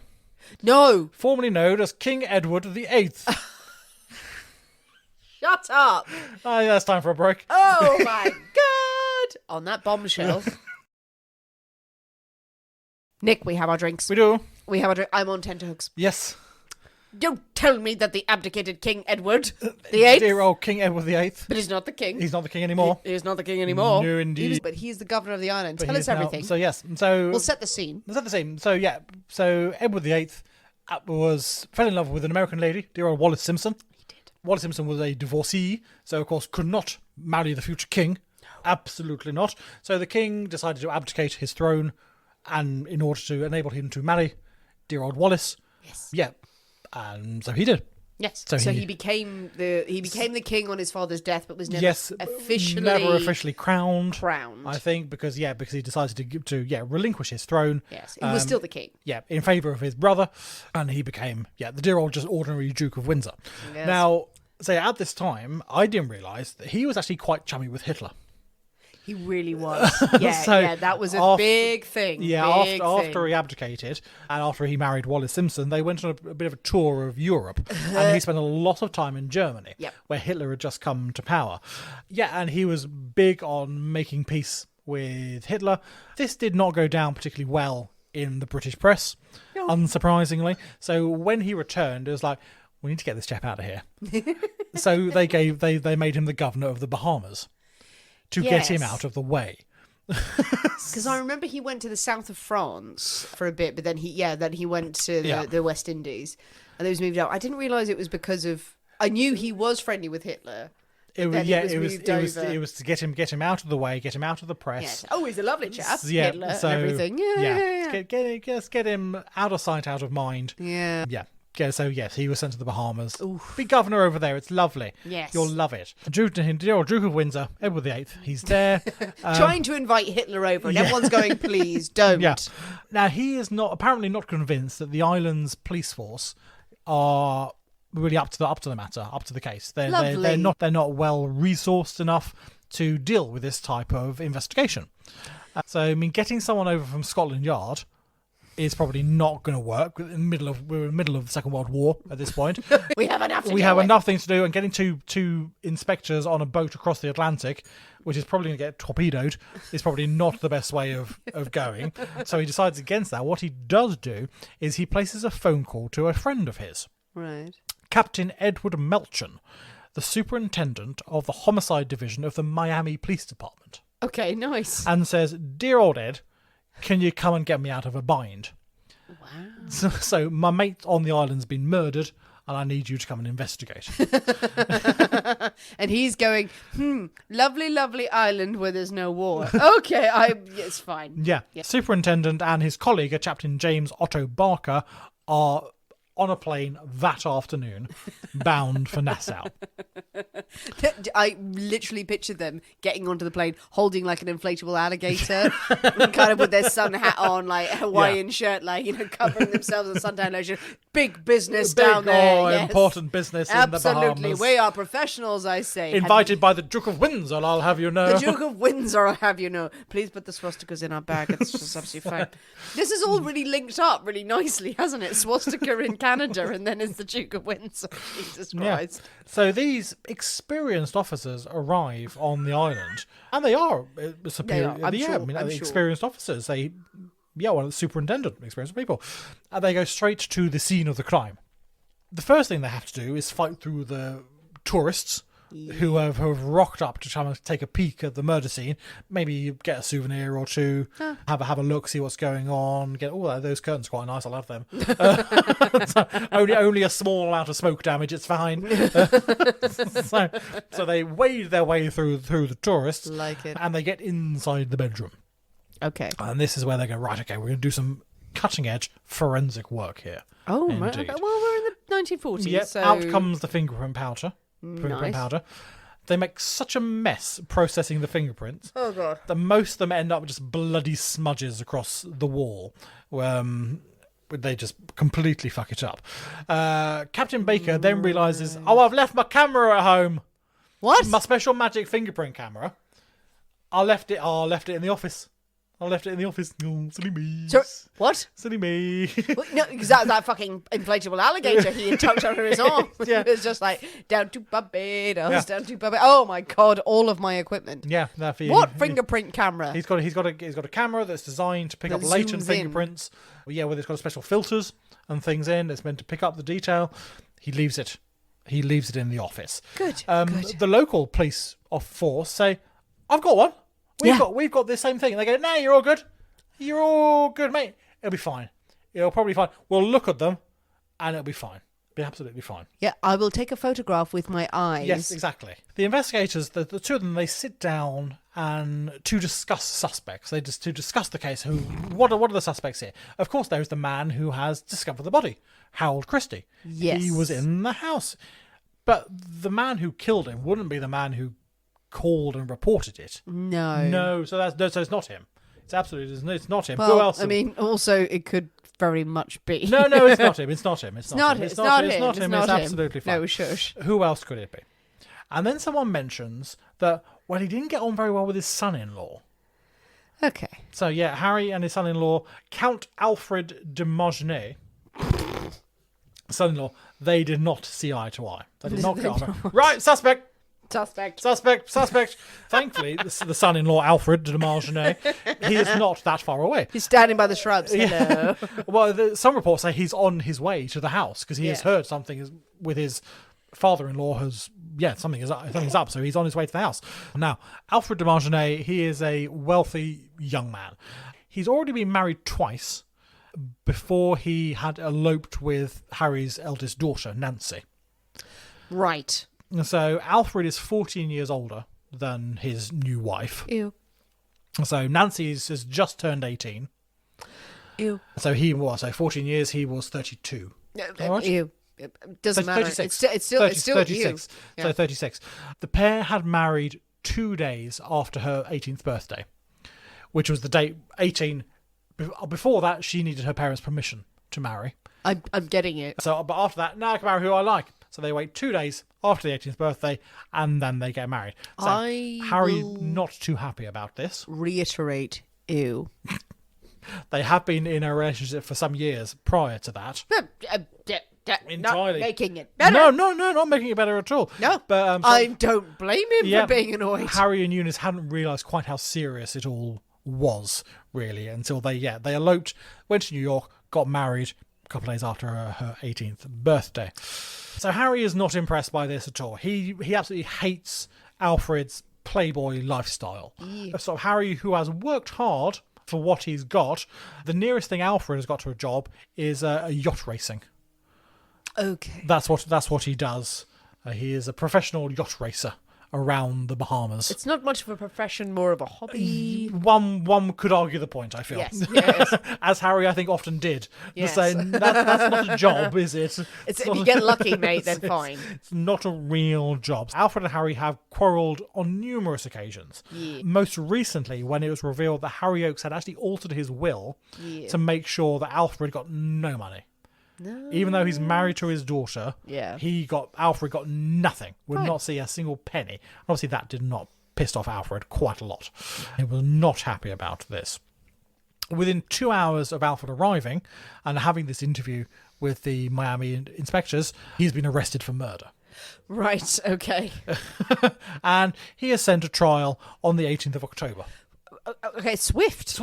No. formerly known as King Edward VIII. Shut up. That's time for a break. Oh my God. On that bombshell. Nick, we have our drinks. We do. We have our drink. I'm on tenterhooks. Yes. Don't tell me that the abdicated King Edward the Eighth, Dear old King Edward VIII. but he's not the king. He's not the king anymore. He's not the king anymore. No, indeed. But he's the governor of the island. But Tell he us is now- everything. So yes. So We'll set the scene. is that the same? So yeah. So Edward VIII fell in love with an American lady, dear old Wallis Simpson. He did. Wallis Simpson was a divorcee, so of course could not marry the future king. Absolutely not. So the king decided to abdicate his throne, and in order to enable him to marry dear old Wallis. Yes. Yeah. And so he did. Yes. So So he- he became the king on his father's death, but was never Yes, officially never officially crowned. crowned. I think because he decided to relinquish his throne. Yes, he was still the king. Yeah, in favour of his brother, and he became the dear old just ordinary Duke of Windsor. Yes. Now, at this time, I didn't realise that he was actually quite chummy with Hitler. He really was. Yeah, So, yeah, that was a after- big thing. Yeah, big after thing. he abdicated and after he married Wallis Simpson, they went on a bit of a tour of Europe, and he spent a lot of time in Germany, Yep. where Hitler had just come to power. Yeah, and he was big on making peace with Hitler. This did not go down particularly well in the British press, unsurprisingly. So when he returned, it was like, we need to get this chap out of here. So they made him the governor of the Bahamas to get him Yes. out of the way. Because I remember he went to the south of France for a bit, but then he went to the West Indies, and then was moved out. I didn't realise it was because of. I knew he was friendly with Hitler. It was, then yeah, it was it was, moved it was, over. it was to get him out of the way, get him out of the press. Yes. Oh, he's a lovely chap. Yeah, Hitler so, and everything. Yeah. Get him out of sight, out of mind. Yeah. Yeah. So yes, he was sent to the Bahamas. Be governor over there. It's lovely. Yes. You'll love it. Dear old Duke of Windsor, Edward VIII. He's there. Trying to invite Hitler over, and everyone's going, please don't. Yeah. Now he is apparently not convinced that the island's police force are really up to the matter, up to the case. They're Lovely. not well resourced enough to deal with this type of investigation. So I mean, getting someone over from Scotland Yard is probably not going to work. We're in the middle of the Second World War at this point. We have enough to We deal have with. enough things to do, and getting two inspectors on a boat across the Atlantic, which is probably going to get torpedoed, is probably not the best way of going. So he decides against that. What he does do is he places a phone call to a friend of his, Right. Captain Edward Melchon, the superintendent of the homicide division of the Miami Police Department, Okay, nice. and says, "Dear old Ed, can you come and get me out of a bind? Wow. So my mate on the island's been murdered, and I need you to come and investigate." And he's going, lovely, lovely island where there's no war. Okay, it's fine. Yeah. Superintendent and his colleague, a Captain James Otto Barker, are on a plane that afternoon, bound for Nassau. I literally pictured them getting onto the plane holding like an inflatable alligator, kind of with their sun hat on, like Hawaiian shirt, like, covering themselves in suntan lotion. Big business down there. Yes. Important business in the Absolutely. Bahamas. We are professionals, I say. Invited by the Duke of Windsor, I'll have you know. The Duke of Windsor, I'll have you know. Please put the swastikas in our bag. It's just absolutely fine. This is all really linked up really nicely, hasn't it? Swastika in Canada, and then it's the Duke of Windsor. Jesus Christ. Yeah. So these experienced officers arrive on the island, and they are superior. They are, I'm sure, I'm sure. Experienced officers. One of the superintendent, experienced people. And they go straight to the scene of the crime. The first thing they have to do is fight through the tourists who have rocked up to try and take a peek at the murder scene. Maybe get a souvenir or two, have a look, see what's going on. Get those curtains are quite nice. I love them. So only a small amount of smoke damage. It's fine. So they wade their way through the tourists, Like it. and they get inside the bedroom. Okay. And this is where they go, right, okay, we're going to do some cutting-edge forensic work here. Oh, right. Indeed. Okay. Well, we're in the 1940s. Yep, so... out comes the fingerprint powder. Nice. They make such a mess processing the fingerprints Oh, God. that most of them end up just bloody smudges across the wall. They just completely fuck it up. Captain Baker then realises, I've left my camera at home. What? My special magic fingerprint camera. I left it in the office. I left it in the office. Oh, silly me. So, what? Silly me. Well, no, because that fucking inflatable alligator he had tucked under his arm. Yeah. It was just like, down to Barbados, down to Barbados. Oh my God, all of my equipment. Yeah, that for you. What fingerprint camera? He's got a camera that's designed to pick That up latent zooms in. fingerprints. Yeah, where it's got special filters and things in. It's meant to pick up the detail. He leaves it in the office. Good, good. The local police force say, "I've got one. We've got this same thing." And they go, "No, you're all good. You're all good, mate. It'll be fine. It'll probably be fine. We'll look at them, and it'll be fine. Be absolutely fine." Yeah, I will take a photograph with my eyes. Yes, exactly. The investigators, the two of them, they sit down and to discuss suspects. To discuss the case. What are the suspects here? Of course, there's the man who has discovered the body, Harold Christie. Yes. He was in the house, but the man who killed him wouldn't be the man who called and reported it. No. So it's not him. It's absolutely it's not him. Well, Who else? I mean, also, it could very much be. No, it's not him. It's not him. It's not him. It's not him. It's absolutely fine. No, shush. Who else could it be? And then someone mentions that, well, he didn't get on very well with his son-in-law. Okay. So, yeah, Harry and his son-in-law, Count Alfred de Margenay, son-in-law, they did not see eye to eye. They did not get on. Right, suspect. Thankfully, the son-in-law, Alfred de Margenay, he is not that far away. He's standing by the shrubs. Hello. Well, some reports say he's on his way to the house because he has heard something with his father-in-law something's up, so he's on his way to the house. Now, Alfred de Margenay, he is a wealthy young man. He's already been married twice before he had eloped with Harry's eldest daughter, Nancy. Right. So Alfred is 14 years older than his new wife. Ew. So Nancy has just turned 18. Ew. So 14 years, he was 32. Right? Ew. It doesn't matter. 36. It's still 36. you. So Yeah. 36. The pair had married 2 days after her 18th birthday, which was the date 18. Before that, she needed her parents' permission to marry. I'm getting it. So, but after that, now I can marry who I like. So they wait 2 days after the 18th birthday, and then they get married. So Harry's not too happy about this. Reiterate, ew. They have been in a relationship for some years prior to that. Not Entirely. making it better. No, not making it better at all. No. But I don't blame him for being annoyed. Harry and Eunice hadn't realised quite how serious it all was, really, until they eloped, went to New York, got married a couple of days after her 18th birthday. So Harry is not impressed by this at all. He absolutely hates Alfred's playboy lifestyle. Yeah. So Harry, who has worked hard for what he's got, the nearest thing Alfred has got to a job is yacht racing. Okay. That's what he does. He is a professional yacht racer around the Bahamas. It's not much of a profession, more of a hobby. One could argue the point, I feel. Yes. As Harry, I think, often did. Yes. Saying, that's not a job, is it? If you get lucky, mate, then fine. It's not a real job. Alfred and Harry have quarrelled on numerous occasions. Yeah. Most recently, when it was revealed that Harry Oakes had actually altered his will to make sure that Alfred got no money. No. Even though he's married to his daughter, Yeah. Alfred got nothing. Would not see a single penny. Obviously, that did not piss off Alfred quite a lot. He was not happy about this. Within 2 hours of Alfred arriving and having this interview with the Miami inspectors, he's been arrested for murder. Right, okay. And he is sent to trial on the 18th of October. Okay, swift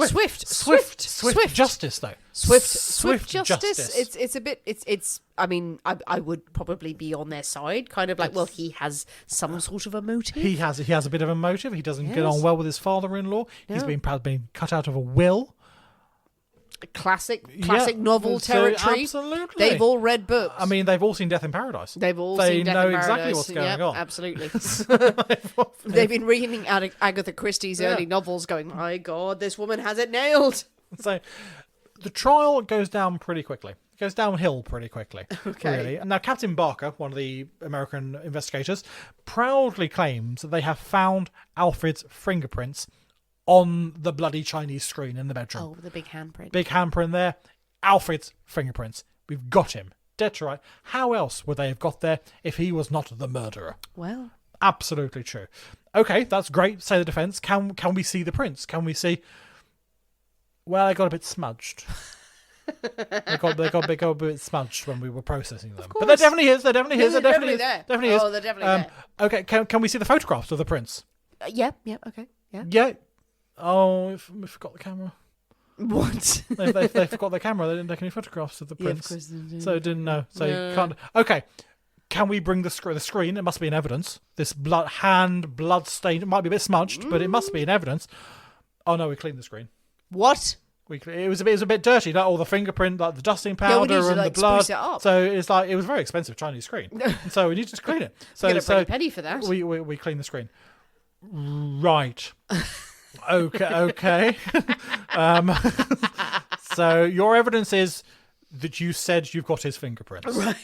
Justice, though. Swift justice. It's a bit. It's. I mean, I would probably be on their side. Kind of like, well, he has some sort of a motive. He has a bit of a motive. He doesn't get on well with his father-in-law. He's been cut out of a will. Classic novel territory. Absolutely. They've all read books. I mean, they've all seen Death in Paradise. They've all seen Death in Paradise. They know exactly what's going on. Absolutely. They've been reading Agatha Christie's early novels going, my God, this woman has it nailed. So the trial goes down pretty quickly. It goes downhill pretty quickly. Okay. Really. Now, Captain Barker, one of the American investigators, proudly claims that they have found Alfred's fingerprints on the bloody Chinese screen in the bedroom. Oh, the big handprint. Big handprint there. Alfred's fingerprints. We've got him. Dead to right. How else would they have got there if he was not the murderer? Well. Absolutely true. Okay, that's great, say the defence. Can we see the prints? Can we see... Well, they got a bit smudged. they got a bit smudged when we were processing them. But they're definitely his. They're definitely his. They're They're definitely there. definitely his. Oh, they're definitely there. Okay, can we see the photographs of the prints? Yeah, okay, yeah. Yeah. Oh, we forgot the camera. What? They forgot their camera. They didn't take any photographs of the Yeah, of prints. course they didn't. So didn't know. So No. you can't. Okay. Can we bring the screen? It must be in evidence. This blood stain. It might be a bit smudged, but it must be in evidence. Oh no, we cleaned the screen. What? It was a bit dirty, like all the fingerprint, like the dusting powder we need to, and like, the blood. spruce it up. So it's like it was a very expensive Chinese screen. So we needed to clean it. So Get a pretty penny for that. we cleaned the screen. Right. Okay. So your evidence is that you said you've got his fingerprints. Right.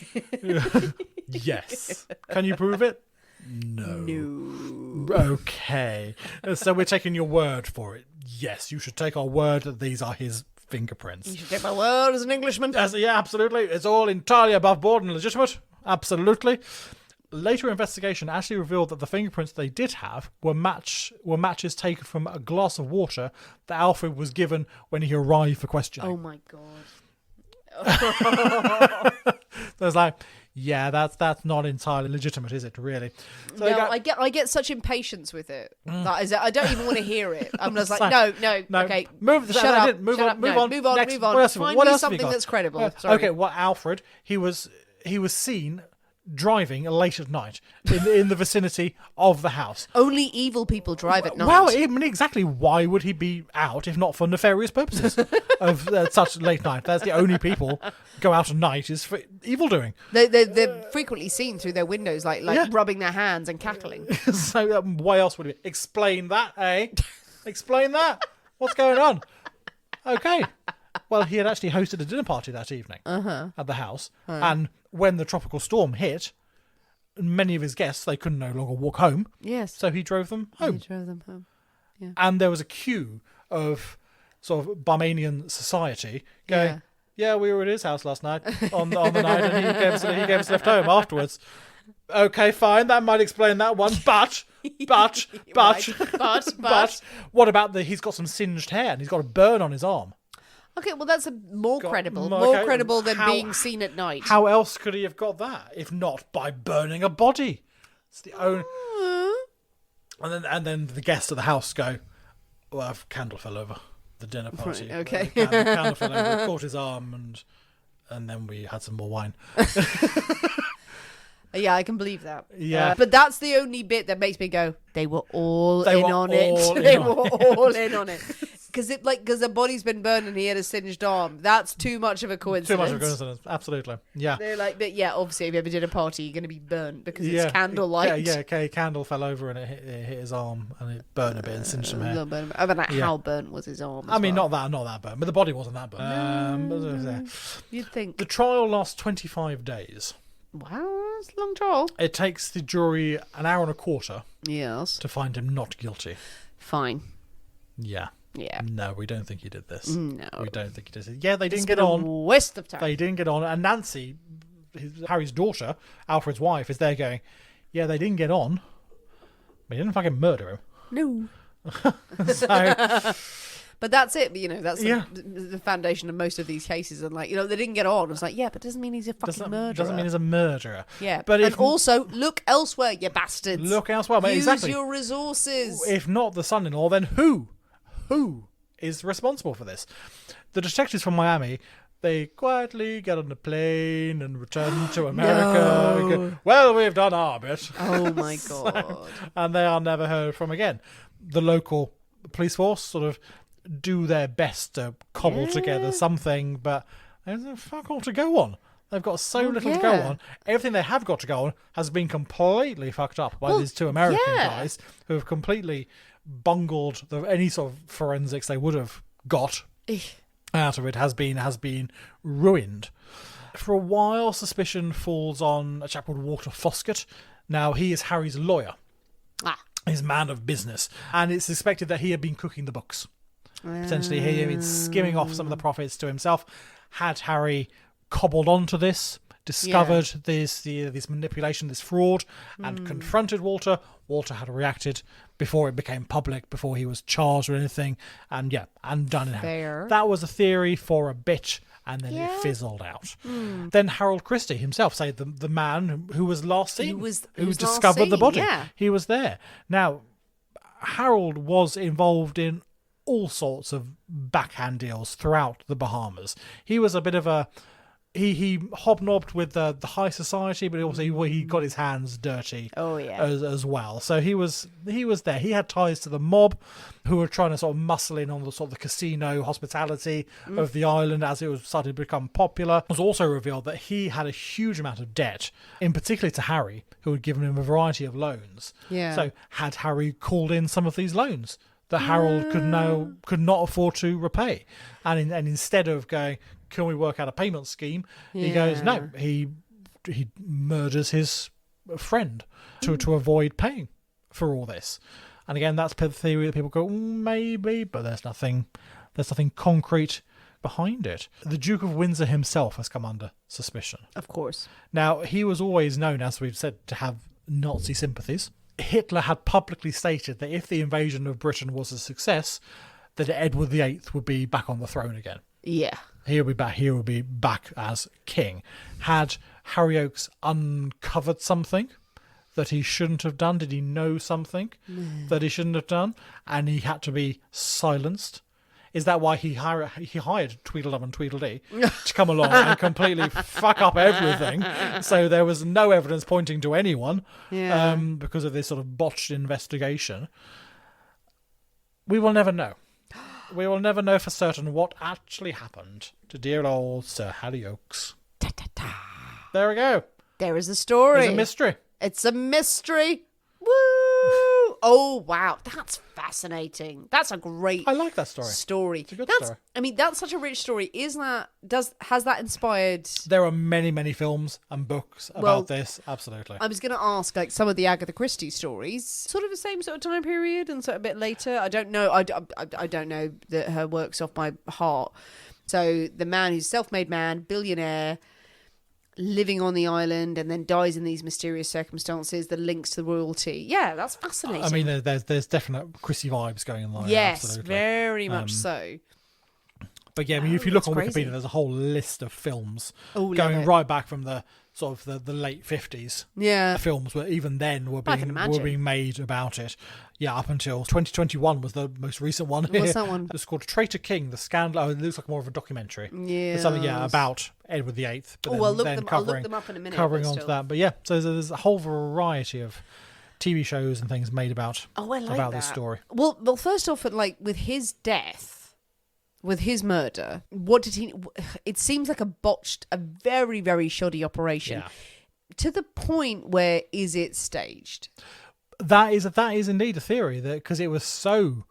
Yes. Can you prove it? No. Okay. So we're taking your word for it. Yes, you should take our word that these are his fingerprints. You should take my word as an Englishman. Yeah, absolutely. It's all entirely above board and legitimate. Absolutely. Later investigation actually revealed that the fingerprints they did have were matches taken from a glass of water that Alfred was given when he arrived for questioning. Oh my god. So it's like, yeah, that's not entirely legitimate, is it? Really? So No, I get such impatience with it. That is, I don't even want to hear it. I'm just like, no. Okay, Shut up. Move on. Move on. Next. Move on. What else Find have me you something got? that's credible. Sorry. Okay, well, Alfred, he was seen driving late at night in the vicinity of the house. Only evil people drive at night. Well, I mean, exactly. Why would he be out if not for nefarious purposes of such late night? That's the only people go out at night is for evil doing. They're frequently seen through their windows, like rubbing their hands and cackling. So why else would it be? Explain that, eh? Explain that. What's going on? Okay. Well, he had actually hosted a dinner party that evening at the house, and when the tropical storm hit, many of his guests, they couldn't no longer walk home. Yes. So he drove them home. He drove them home. Yeah. And there was a queue of sort of Barmanian society going, yeah, we were at his house last night on the night, and he gave us a lift home afterwards. Okay, fine, that might explain that one, but, what about he's got some singed hair and he's got a burn on his arm? Okay, well, that's more credible. Okay, More credible than being seen at night. How else could he have got that if not by burning a body? It's the only. And then the guests at the house go, well, a candle fell over the dinner party. Right, okay. Candle fell over, caught his arm, and then we had some more wine. Yeah, I can believe that. Yeah. But that's the only bit that makes me go, they were all They in were on all it. in They on were it. all in on it. Because the body's been burned and he had a singed arm. That's too much of a coincidence. Too much of a coincidence, absolutely. Yeah. They're like, but yeah, obviously, if you ever did a party, you're going to be burnt because it's candlelight. Yeah, okay, candle fell over and it hit his arm and it burned a bit and singed some A hair. little bit. I don't know how burnt was his arm. I mean, not that burnt, but the body wasn't that burnt. You'd think. The trial lasts 25 days. Wow, that's a long trial. It takes the jury an hour and a quarter Yes. to find him not guilty. Fine. Yeah. Yeah. No, we don't think he did this. No. We don't think he did this. Yeah, they didn't It's get been on. a waste of time. They didn't get on. And Nancy, Harry's daughter, Alfred's wife, is there going, yeah, they didn't get on. But he didn't fucking murder him. No. So, But that's it. You know, that's Yeah. the foundation of most of these cases. And like, you know, they didn't get on. It's like, yeah, but doesn't mean he's a fucking murderer. doesn't mean he's a murderer. Yeah, But and if also look elsewhere, you bastards. look elsewhere, mate, Use exactly. your resources. If not the son-in-law, then who? Who is responsible for this? The detectives from Miami, they quietly get on the plane and return to America. No. Go, well, we've done our bit. Oh my god. And they are never heard from again. The local police force sort of do their best to cobble together something, but there's fuck all to go on. They've got so little to go yeah. on. Everything they have got to go on has been completely fucked up by these two American guys who have completely bungled any sort of forensics they would have got out of it. Has been ruined. For a while, suspicion falls on a chap called Walter Foskett. Now, he is Harry's lawyer. He's a man of business. And it's suspected that he had been cooking the books. Potentially he had been skimming off some of the profits to himself. Had Harry cobbled onto this, discovered this manipulation, this fraud, and confronted Walter. Walter had reacted before it became public, before he was charged or anything, and done in Fair. That was a theory for a bit, and then it fizzled out. Then Harold Christie himself, say the man who was last seen, who discovered the body, he was there. Now, Harold was involved in all sorts of backhand deals throughout the Bahamas. He was a bit of a... He hobnobbed with the high society, but also he got his hands dirty as well. So he was there. He had ties to the mob who were trying to sort of muscle in on the sort of the casino hospitality of the island as it was starting to become popular. It was also revealed that he had a huge amount of debt, in particular to Harry, who had given him a variety of loans. Yeah. So had Harry called in some of these loans that Harold could not afford to repay, and instead of going, can we work out a payment scheme? He goes, no, he murders his friend to avoid paying for all this. And again, that's the theory that people go, maybe, but there's nothing concrete behind it. The Duke of Windsor himself has come under suspicion. Of course. Now, he was always known, as we've said, to have Nazi sympathies. Hitler had publicly stated that if the invasion of Britain was a success, that Edward VIII would be back on the throne again. Yeah. He would be back as king. Had Harry Oakes uncovered something that he shouldn't have done? Did he know something that he shouldn't have done? And he had to be silenced? Is that why he hired Tweedledum and Tweedledee to come along and completely fuck up everything? So there was no evidence pointing to anyone because of this sort of botched investigation. We will never know. We will never know for certain what actually happened to dear old Sir Harry Oakes. There we go. There is a story. It's a mystery. It's a mystery. Woo! Oh, wow. That's fascinating. That's a great I like that story. It's a good story. I mean, that's such a rich story. Has that inspired... There are many, many films and books about this. Absolutely. I was going to ask, like, some of the Agatha Christie stories, sort of the same sort of time period and sort of a bit later. I don't know. I don't know her works off by heart. So the man who's self-made man, billionaire, living on the island and then dies in these mysterious circumstances, the links to the royalty. Yeah, that's fascinating. I mean, there's definite Christie vibes going on there. Yes, absolutely. very much so. But yeah, I mean, if you look on crazy. Wikipedia, there's a whole list of films Love going it. right back from the sort of the late 50s. Yeah. Films where even then were I can imagine. being made about it. Yeah, up until 2021 was the most recent one. What's that one? It's called Traitor King, The Scandal. Oh, it looks like more of a documentary. Yeah. It's something, about Edward VIII. But I'll look them up in a minute. Covering but onto still. that. But yeah, so there's a whole variety of TV shows and things made about this story. Well, first off, like with his death, with his murder, what did he? It seems like a very, very shoddy operation. Yeah. To the point where is it staged? That is indeed a theory, that because it was so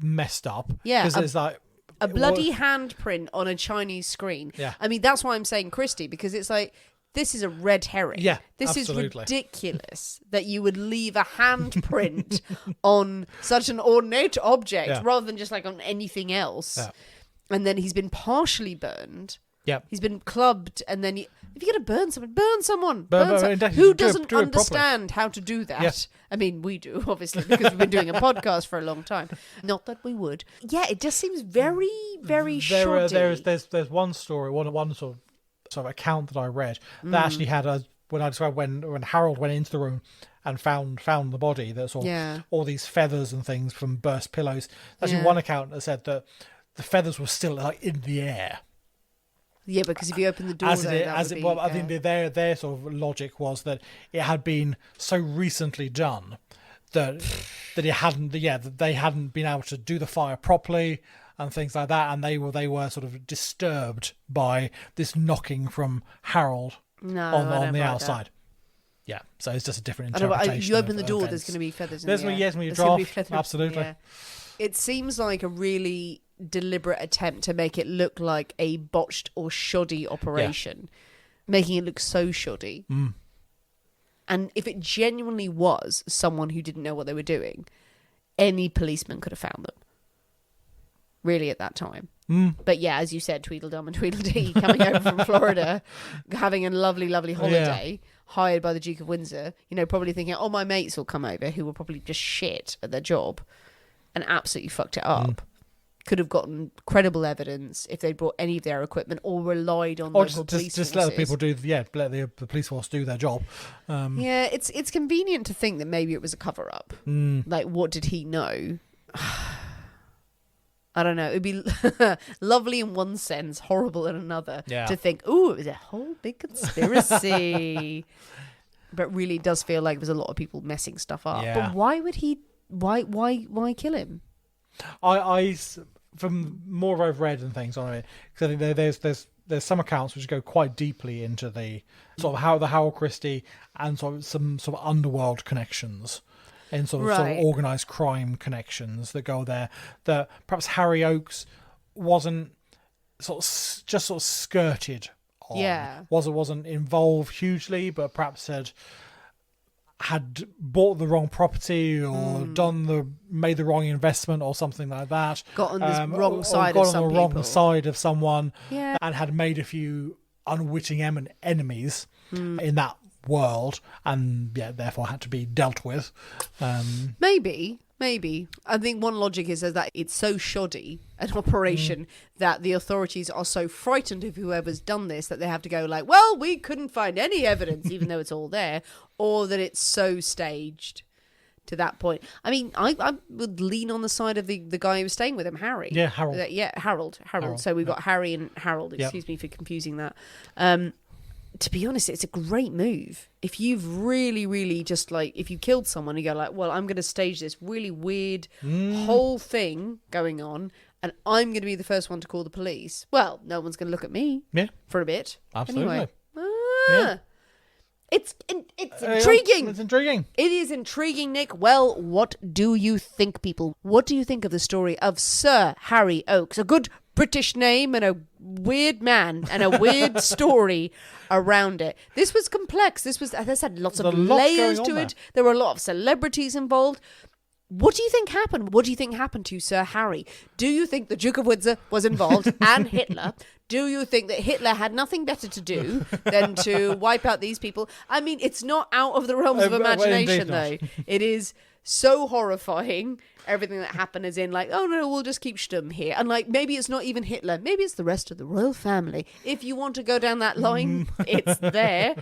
messed up. Yeah, because it's like a bloody handprint on a Chinese screen. Yeah. I mean, that's why I'm saying Christie, because it's like, this is a red herring. Yeah, this absolutely. is ridiculous that you would leave a handprint on such an ornate object rather than just like on anything else. Yeah. And then he's been partially burned. Yeah. He's been clubbed, and then if you're going to burn someone, burn someone. Exactly. Who Do it doesn't properly. understand how to do that? Yeah. I mean, we do, obviously, because we've been doing a podcast for a long time. Not that we would. Yeah, it just seems very, very shoddy. There's one story, one sort of account that I read that actually had when I described when Harold went into the room and found the body, that sort of all these feathers and things from burst pillows. Actually, one account that said that the feathers were still like in the air. Yeah, because if you open the door, I think their sort of logic was that it had been so recently done that they hadn't been able to do the fire properly and things like that, and they were sort of disturbed by this knocking from Harold on the outside. Yeah, so it's just a different interpretation. You open the door, events. there's going to be feathers in the air. Yes, when you draft, absolutely. Yeah. It seems like a really deliberate attempt to make it look like a botched or shoddy operation, making it look so shoddy. And if it genuinely was someone who didn't know what they were doing, any policeman could have found them. Really, at that time. But yeah, as you said, Tweedledum and Tweedledee coming over from Florida, having a lovely, lovely holiday, hired by the Duke of Windsor, probably thinking, oh, my mates will come over, who were probably just shit at their job and absolutely fucked it up. Could have gotten credible evidence if they'd brought any of their equipment or relied on local police forces. Just let the people let the police force do their job. Yeah, it's convenient to think that maybe it was a cover-up. Like, what did he know? I don't know. It'd be lovely in one sense, horrible in another, to think, ooh, it was a whole big conspiracy. But really, it does feel like there's a lot of people messing stuff up. Yeah. But why would he? Why kill him? I from more I've read and things on it, because I think there's some accounts which go quite deeply into the sort of how the Howell Christie and sort of some sort of underworld connections. And sort of organised crime connections that go there. That perhaps Harry Oakes wasn't just sort of skirted on. Yeah. Wasn't involved hugely, but perhaps had bought the wrong property or made the wrong investment or something like that. Got on this wrong side or of got some on the wrong people. side of someone. Yeah. And had made a few unwitting enemies in that world, and therefore had to be dealt with. Maybe. I think one logic is that it's so shoddy an operation that the authorities are so frightened of whoever's done this that they have to go like, well, we couldn't find any evidence, even though it's all there, or that it's so staged to that point. I mean, I would lean on the side of the guy who was staying with him, Harry. Yeah, Harold. Harold. So we've got Harry and Harold. Excuse me for confusing that. To be honest, it's a great move. If you've really, really just if you killed someone, you go like, well, I'm going to stage this really weird whole thing going on, and I'm going to be the first one to call the police. Well, no one's going to look at me for a bit. Absolutely. Anyway. It's intriguing. It's intriguing. It is intriguing, Nick. Well, what do you think, people? What do you think of the story of Sir Harry Oakes? A good British name and a weird man and a weird story around it. This was complex. This had lots of layers to it. There were a lot of celebrities involved. What do you think happened? What do you think happened to Sir Harry? Do you think the Duke of Windsor was involved and Hitler? Do you think that Hitler had nothing better to do than to wipe out these people? I mean, it's not out of the realms of imagination, though. It is so horrifying. Everything that happened is in oh no, we'll just keep Sturm here. And maybe it's not even Hitler. Maybe it's the rest of the royal family. If you want to go down that line, it's there.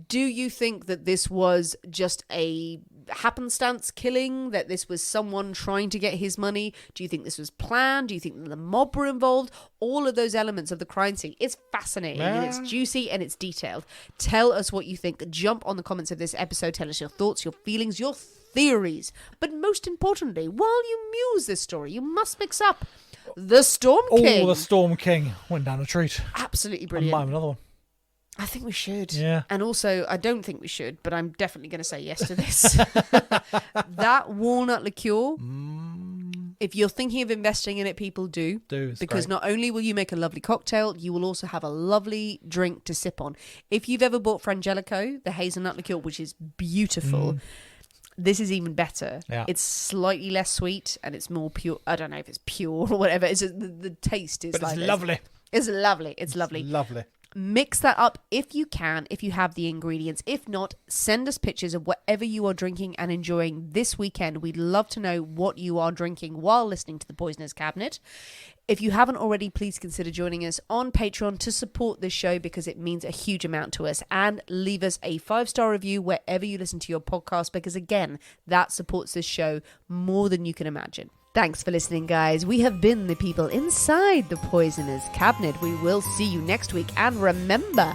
Do you think that this was just a happenstance killing, that this was someone trying to get his money? Do you think this was planned? Do you think that the mob were involved? All of those elements of the crime scene. It's fascinating and it's juicy and it's detailed. Tell us what you think. Jump on the comments of this episode. Tell us your thoughts, your feelings, your theories. But most importantly, while you muse this story, you must mix up the Storm King. Oh, the Storm King went down a treat. Absolutely I brilliant. might have another one. I think we should. Yeah. And also, I don't think we should, but I'm definitely going to say yes to this. That walnut liqueur, if you're thinking of investing in it, people do. It's because great. not only will you make a lovely cocktail, you will also have a lovely drink to sip on. If you've ever bought Frangelico, the hazelnut liqueur, which is beautiful, this is even better. Yeah. It's slightly less sweet and it's more pure. I don't know if it's pure or whatever. It's just, the taste is But like it's this. lovely. It's lovely. It's lovely. Lovely. Mix that up if you can, if you have the ingredients. If not, send us pictures of whatever you are drinking and enjoying this weekend. We'd love to know what you are drinking while listening to the Poisoners Cabinet. If you haven't already, please consider joining us on Patreon to support this show because it means a huge amount to us. And leave us a 5-star review wherever you listen to your podcast because, again, that supports this show more than you can imagine. Thanks for listening, guys. We have been the people inside the Poisoners Cabinet. We will see you next week. And remember,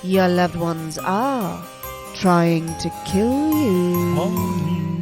your loved ones are trying to kill you.